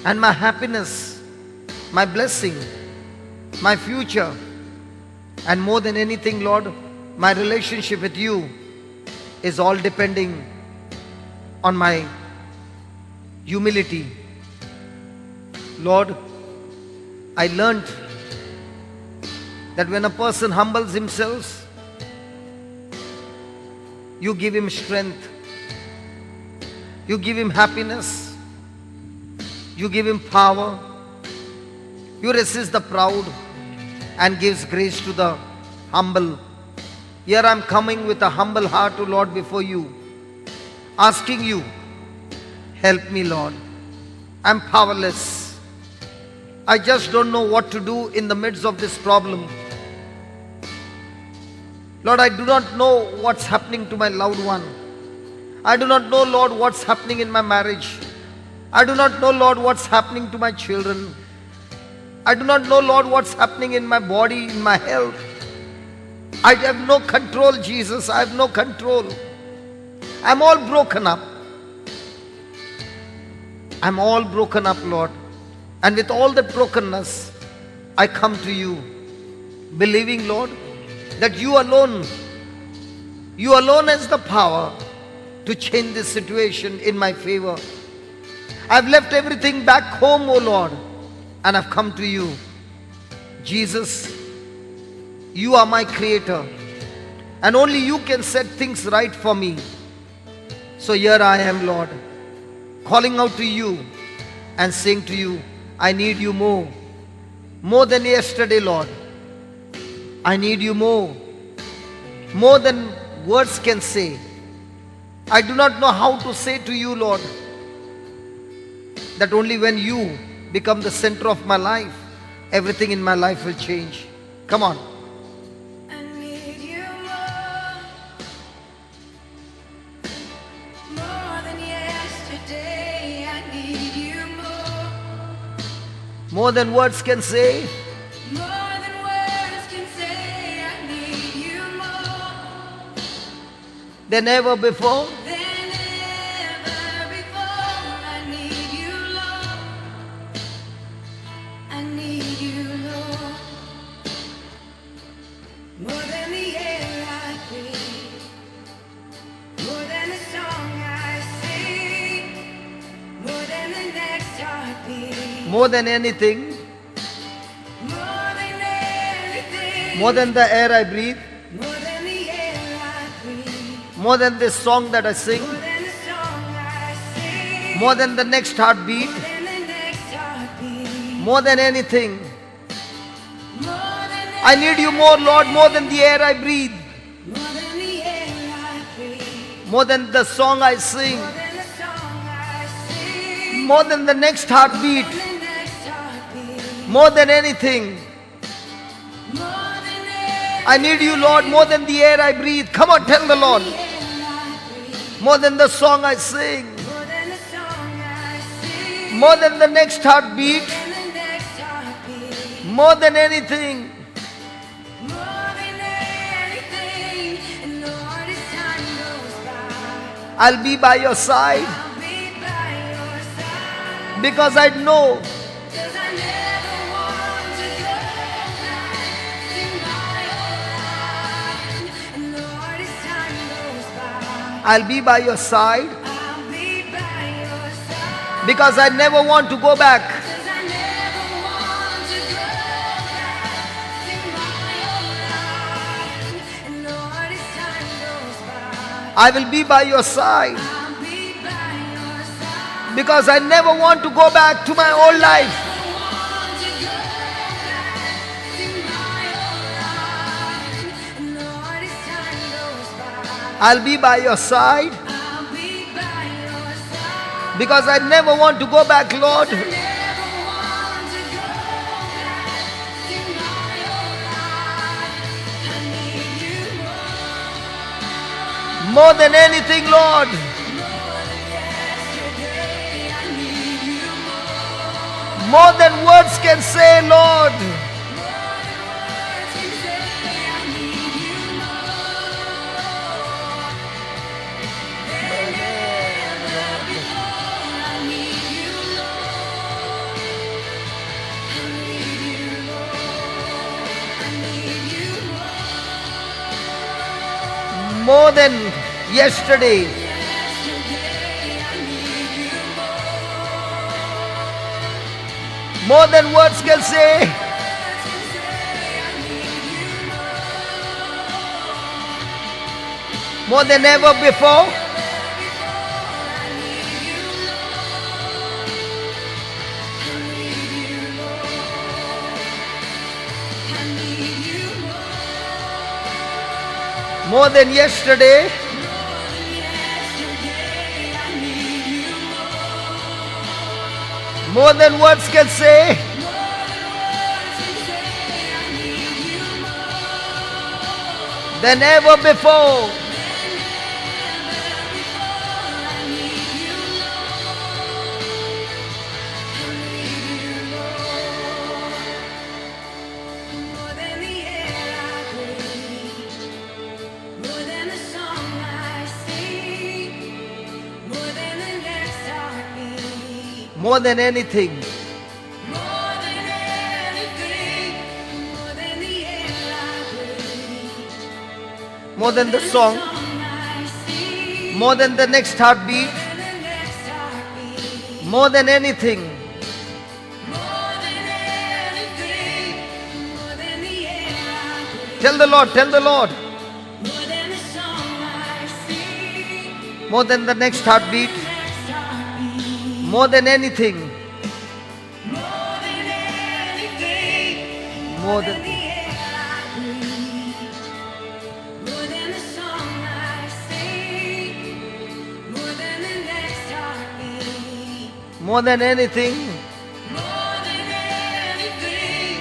And my happiness, my blessing, my future, and more than anything, Lord, my relationship with you is all depending on my humility. Lord, I learned that when a person humbles himself, you give him strength, you give him happiness, you give him power, you resist the proud and gives grace to the humble. Here I am coming with a humble heart, O Lord, before you, asking you, help me, Lord. I am powerless. I just don't know what to do in the midst of this problem. Lord, I do not know what's happening to my loved one. I do not know, Lord, what's happening in my marriage. I do not know, Lord, what's happening to my children. I do not know, Lord, what's happening in my body, in my health. I have no control, Jesus. I have no control. I'm all broken up. I'm all broken up, Lord. And with all that brokenness, I come to you, believing, Lord, that you alone has the power to change this situation in my favor. I've left everything back home, O Lord, and I've come to you. Jesus, you are my creator, and only you can set things right for me. So here I am, Lord. calling out to you and saying to you, I need you more. More than yesterday, Lord. I need you more. More than words can say. I do not know how to say to you, Lord, that only when you become the center of my life, everything in my life will change. Come on. I need you more. More than yesterday, I need you more. More than words can say. More than words can say, I need you more Than ever before. than ever before. I need you, Lord. I need you, Lord. More than the air I breathe, more than the song I sing, more than the next heartbeat, More than anything. more than anything, More than the air I breathe. more than the air I breathe, More than this song that I sing. more than the song I sing, More than the next heartbeat. more than the next heartbeat, More than anything. more than I need you more, Lord, more than the air I breathe. more than the air I breathe, More than the song I sing. more than the song I sing, More than the next heartbeat. more than the next heartbeat, More than anything. more than anything. I need you, Lord, more than the air I breathe. Come on, tell the Lord. More than the song I sing. More than the song I sing, More than the next heartbeat. than the next heartbeat, More than anything. more than anything. And Lord, as time goes by, I'll be by your side I'll be by your side. because I know 'Cause I never want to go back in my old life. And Lord, as time goes by, I'll be by your side I'll be by your side. because I never want to go back. 'Cause I never want to go back in my old life. And Lord, as time goes by, I will be by your side I'll be by your side. because I never want to go back to my old life. Never want to go back in my old life. And Lord, as time goes by, I'll be by your side I'll be by your side. because I never want to go back, Lord. Never want to go back in my old life. I need you more. More than anything, Lord. More than yesterday, I need you more. More than words can say, Lord. More than words can say, I need you more. Than ever before, I need you, Lord. I need you, Lord. I need you more. More than yesterday. Yesterday, I need you more. More than words can say. Words can say, I need you more. More than ever before. More than yesterday. More than words can say. Than ever before. More than the air I breathe, more than the song I sing, more than the next heartbeat, More than anything. more than anything, more than the air I breathe, More than the song. I sing, More than the next heartbeat. more than the next heartbeat, More than anything. more than anything, more than the air I breathe, Tell the Lord, tell the Lord. more than the song I sing, More than the next heartbeat. next heartbeat. more than anything, more than anything, more than than the air I breathe, more than the song I sing, more than the next heartbeat, more than anything. more than anything.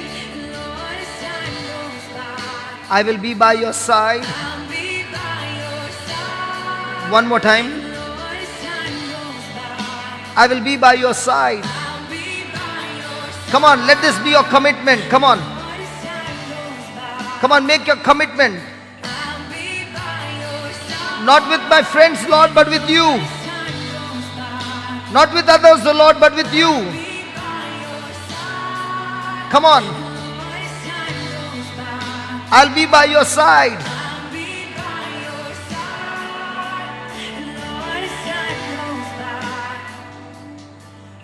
Lord, as time goes by, I will be by your side. I'll be by your side. One more time. Lord, as time goes by, I will be by your side. I'll be by your side. Come on, let this be your commitment. Come on. Lord, as time goes by, Come on, make your commitment. I'll be by your side. Not with my friends, Lord, but with you. Time goes by, Not with others, O Lord, but with you. be by your side. Come on. Lord, as time goes by, I'll be by your side. I'll be by your side. And Lord, as time goes by,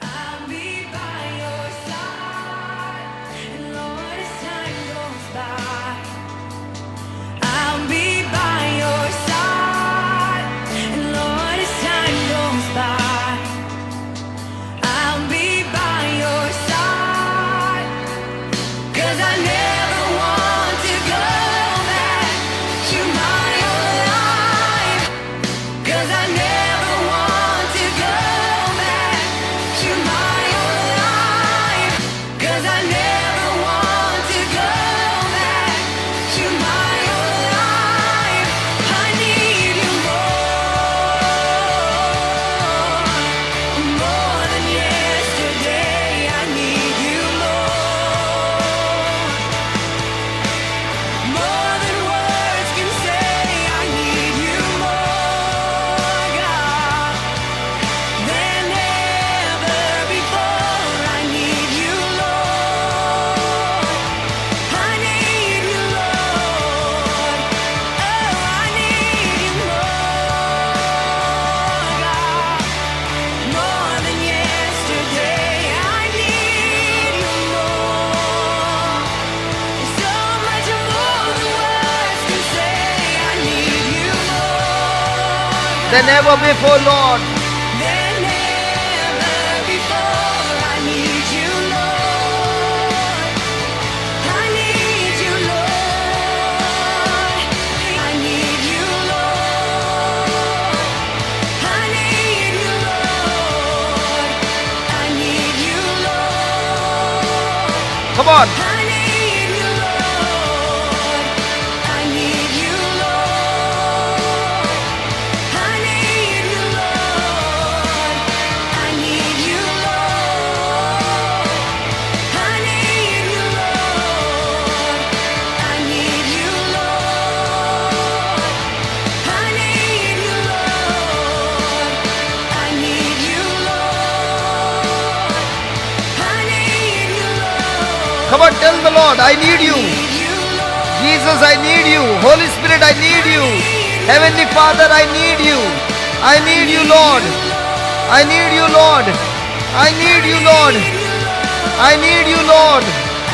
I'll be by your side. And Lord, as time goes by, I'll be by your side. And Lord, as time goes by, I'll be by your side. 'Cause I never want to go back to my old life. 'Cause I never want to go back to my old life. 'Cause I never want to go back to my old life. I need you more than yesterday. I need you more than words can say. I need you more, God, than ever before. I need you, Lord. I need you, Lord. Oh, I need you more, God, more than yesterday. I need you more. So much more than words can say. I need you more Than ever before, Lord. than ever before. I need you, Lord. I need you, Lord. I need you, Lord. I need you, Lord. I need you, Lord. Come on. I need you, Lord. I need you, Lord. I need you, Lord. I need you, Lord. I need you, Lord. I need you, Lord. I need you, Lord. I need you, Lord. I need you, Lord. Come on, tell the Lord, I need you. Need you, Lord. Jesus, I need you. Holy Spirit, I need you. Heavenly Father, I need you. I need you, Lord. I need you, Lord. I need you, Lord. I need you, Lord.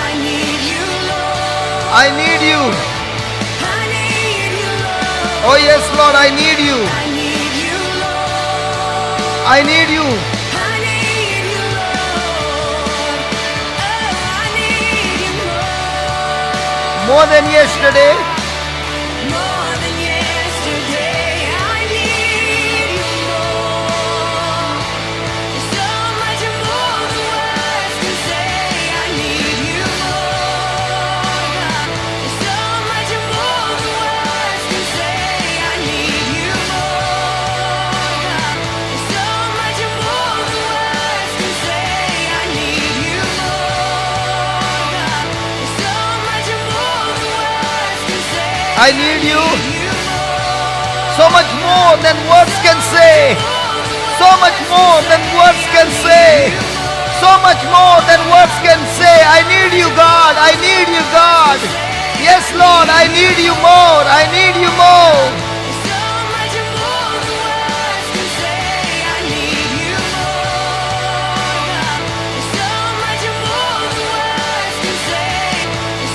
I need you, Lord. I need you. I need you, Lord. Oh, yes, Lord, I need you. I need you, Lord. I need you. I need you, Lord. Oh, I need you More than yesterday. more than yesterday. I need you more. So much more than words can say. I need you more, God. So much more than words can say. I need you more, God. So much more than words can say. I need you more, God. So much more than words can say. I need you. You more. So much more than words can say. So much more than words can say. So much more than words can say. I need you, God. I need you, God. Yes, Lord, I need you more. I need you more. So much more than words can say. I need you more, God. So much more than words can say.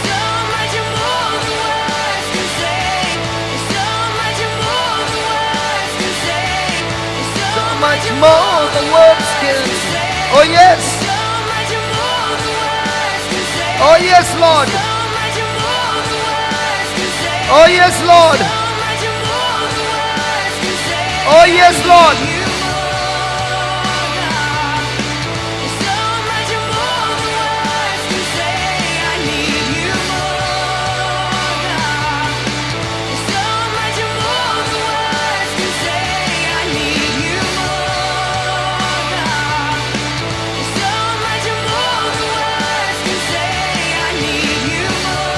So much more than words can say. So much more than words can say. So Much more than words can say. Oh yes. So much more than words can say. Oh yes, Lord. So much more than words can say. Oh yes, Lord. So much more than words can say. Oh yes, Lord. You more, God. So much more than words can say. I need you more, God. So much more than words can say. I need you more, God. So much more than words can say. I need you more, God.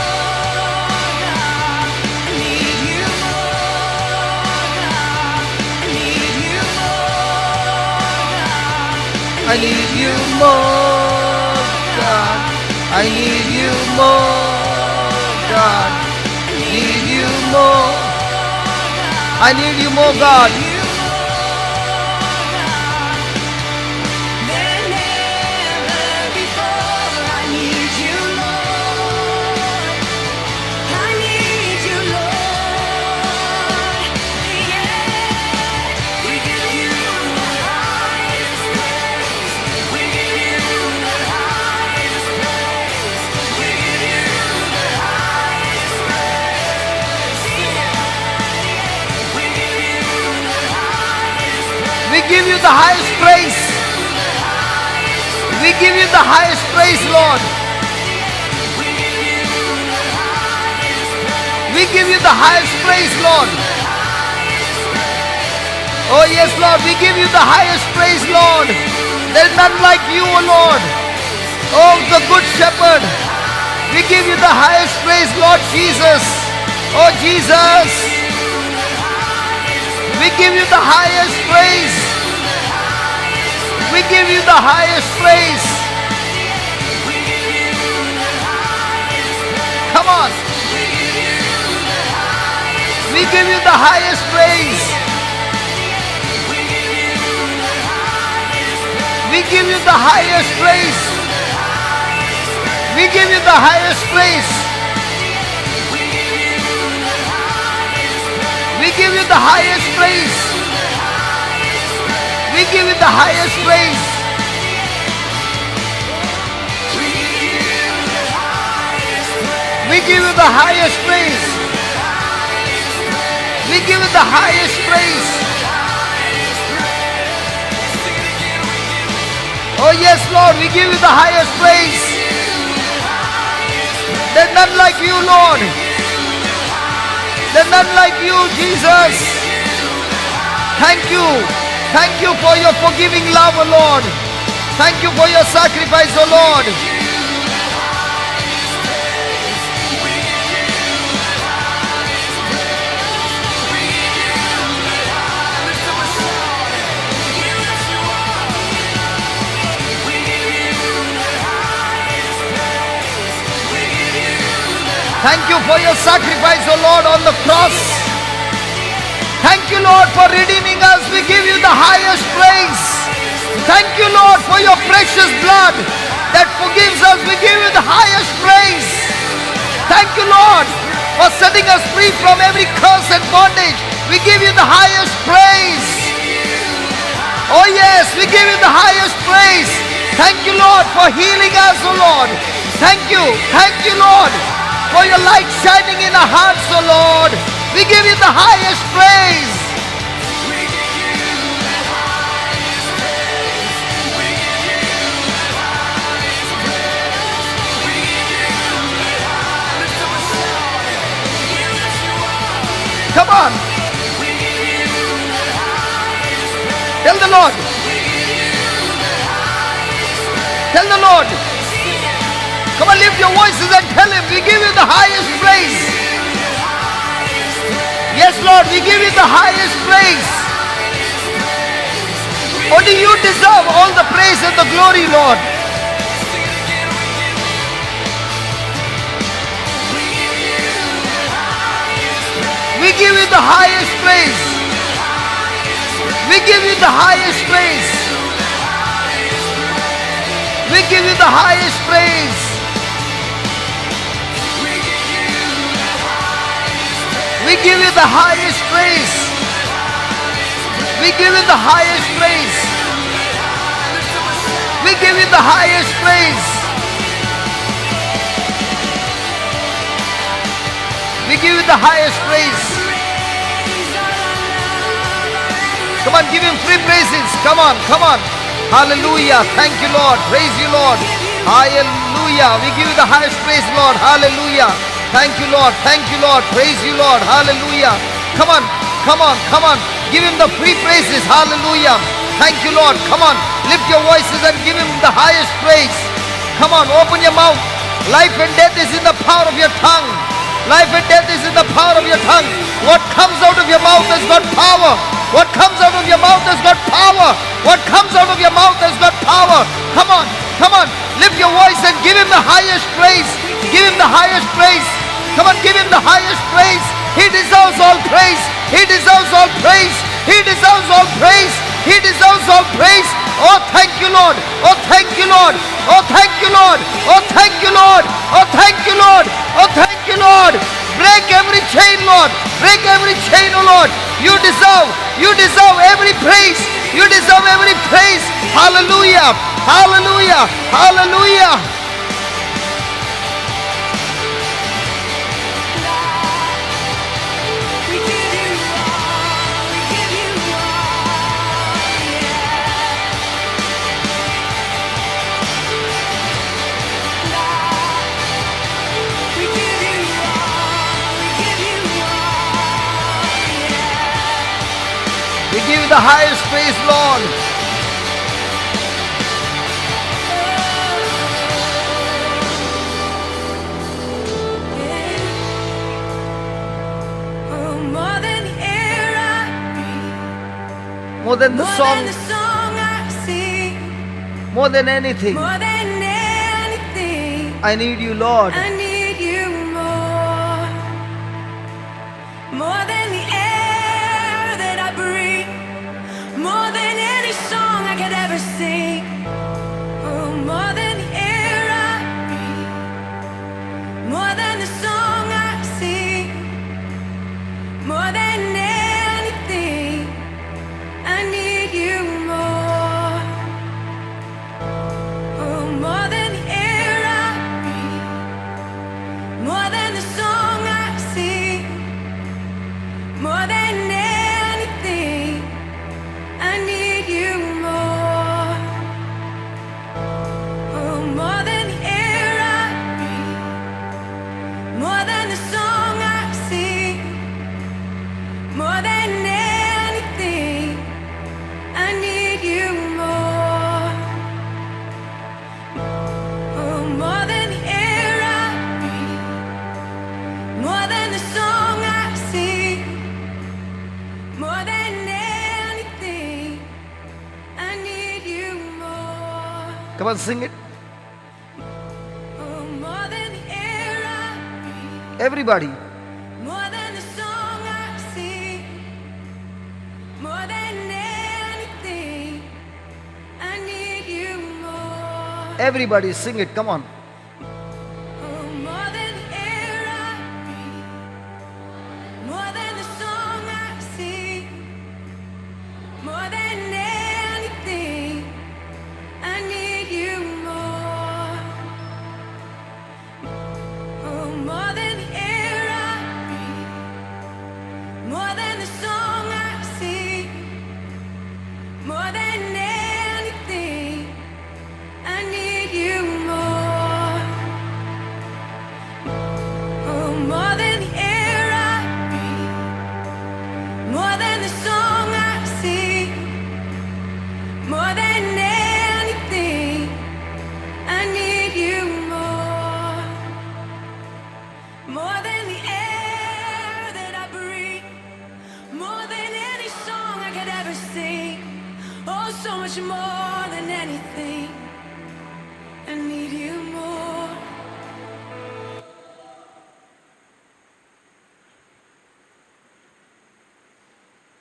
I need you more, God. I need you more, God. I need you more, God. I need you more, God. Need you more. I need you more, God. Than ever before, I need you, Lord. I need you, Lord. Yeah, we give you the highest praise. We give you the highest praise. We give you the highest praise. Yeah, we give you the highest praise. We give you the highest praise. We give you the highest praise, Lord. We give you the highest praise, Lord. Oh yes, Lord, we give you the highest praise, Lord. There is none like you, O Lord. Oh, the good shepherd. We give you the highest praise, Lord Jesus. Oh Jesus. We give you the highest praise. We give you the highest praise. Come on. We give you the highest praise. We give you the highest praise. We give you the highest praise. We give you the highest praise. We give you the highest praise. We give you the highest praise. We give you the highest praise. Oh yes, Lord, we give you the highest praise. There's none like you, Lord. There's none like you, Jesus. Thank you. Thank you for your forgiving love, O Lord. Thank you for your sacrifice, O Lord. Thank you for your sacrifice, O Lord, on the cross. Thank you, Lord, for redeeming us. We give you the highest praise. Thank you, Lord, for your precious blood that forgives us. We give you the highest praise. Thank you, Lord, for setting us free from every curse and bondage. We give you the highest praise. Oh yes, we give you the highest praise. Thank you, Lord, for healing us, O Lord. Thank you, Lord, for your light shining in our hearts, O Lord. We give you the highest praise. Come on. Tell the Lord. Tell the Lord. Come on, lift your voices and tell him, we give you the highest praise. Yes, Lord, we give you the highest praise. Only you deserve all the praise and the glory, Lord. We give you the highest praise. We give you the highest praise. We give you the highest praise. We give you the highest praise. We give you the highest praise. We give you the highest praise. We give you the highest praise. Come on, give him three praises. Come on, come on. Hallelujah. Thank you, Lord. Praise you, Lord. Hallelujah. We give you the highest praise, Lord. Hallelujah. Thank you, Lord. Thank you, Lord. Praise you, Lord. Hallelujah. Come on, come on, come on. Give him the three praises. Hallelujah. Thank you, Lord. Come on. Lift your voices and give him the highest praise. Come on, open your mouth. Life and death is in the power of your tongue. Life and death is in the power of your tongue. What comes out of your mouth has got power. What comes out of your mouth has got power. What comes out of your mouth has got power. Come on, come on. Lift your voice and give him the highest praise. Give him the highest praise. Come on, give him the highest praise. He deserves all praise. He deserves all praise. He deserves all praise. He deserves all praise. Oh, thank you, Lord. Oh, thank you, Lord. Oh, thank you, Lord. Oh, thank you, Lord. Oh, thank you, Lord. Oh, thank you, Lord. Break every chain, Lord. Break every chain, oh Lord. You deserve every praise. You deserve every praise. Hallelujah. Hallelujah. Hallelujah. We give you all, we give you all, we give you all, we give you all, We give you the highest praise, Lord. oh, more than the air I breathe, More than the more song, than the song I sing, more than anything. more than anything. I need you, Lord. I need you more than the air that I breathe, more than any song I could ever sing. Oh, more than the air I breathe, more than the song I sing, more than anything. I need you more. Oh, more than the air I breathe, more than the song I sing, more than anything. I need you more. Oh, more than the air I breathe, more than the song I sing, more than anything. I need you more. Oh, more than the air I breathe, more than the song I sing, more than anything. I need you more. Come on, sing it. Oh, more than the air I breathe, Everybody. more than the song I sing, more than anything. I need you more. Everybody sing it. Come on. Oh, more than the air I breathe, more than the song I sing, more than anything. I need you more. Oh, more than the air I breathe, more than the song I sing, more than anything. I need you more. Oh, more than the air I breathe, more than the song I sing, more than anything. I need you more. More than the air that I breathe, more than any song I could ever sing. Oh, so much more than anything. I need you more.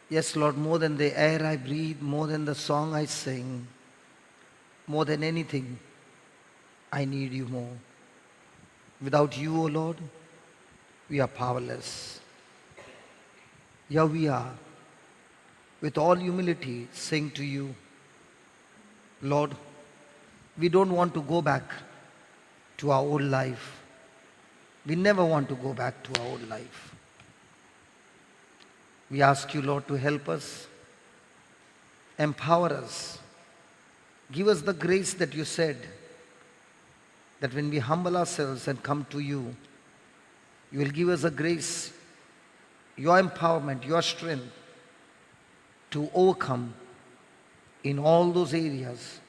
Yes, Lord, more than the air I breathe, more than the song I sing, more than anything, I need you more. Without you, O Lord, we are powerless. Here we are, with all humility, saying to you, Lord, we don't want to go back to our old life. We never want to go back to our old life. We ask you, Lord, to help us, empower us, give us the grace that you said, that when we humble ourselves and come to you, you will give us a grace, your empowerment, your strength to overcome in all those areas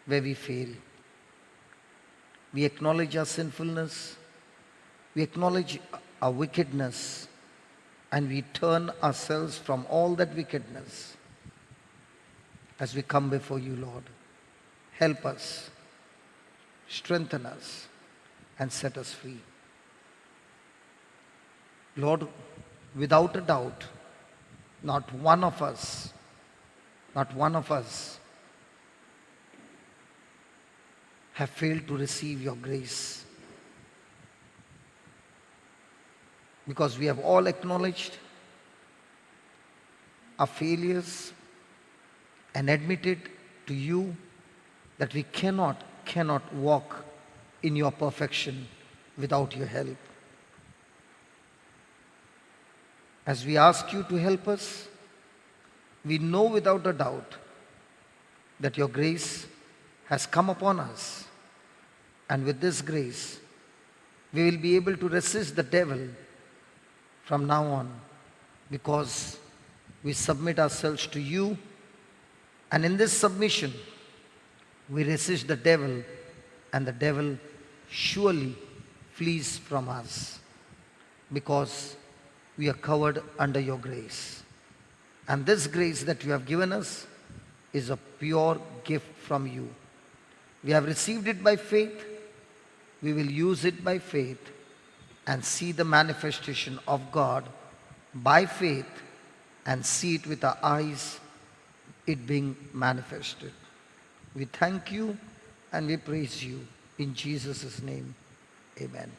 where we fail. We acknowledge our sinfulness, we acknowledge our wickedness, and we turn ourselves from all that wickedness as we come before you, Lord. Help us, strengthen us, and set us free. Lord, without a doubt, not one of us have failed to receive your grace. Because we have all acknowledged our failures and admitted to you that we cannot walk in your perfection without your help. As we ask you to help us, we know without a doubt that your grace has come upon us. And with this grace, we will be able to resist the devil from now on, because we submit ourselves to you, and in this submission, we resist the devil, and the devil surely flees from us, because we are covered under your grace. And this grace that you have given us is a pure gift from you. We have received it by faith. We will use it by faith and see the manifestation of God by faith and see it with our eyes, it being manifested. We thank you and we praise you. In Jesus' name, amen.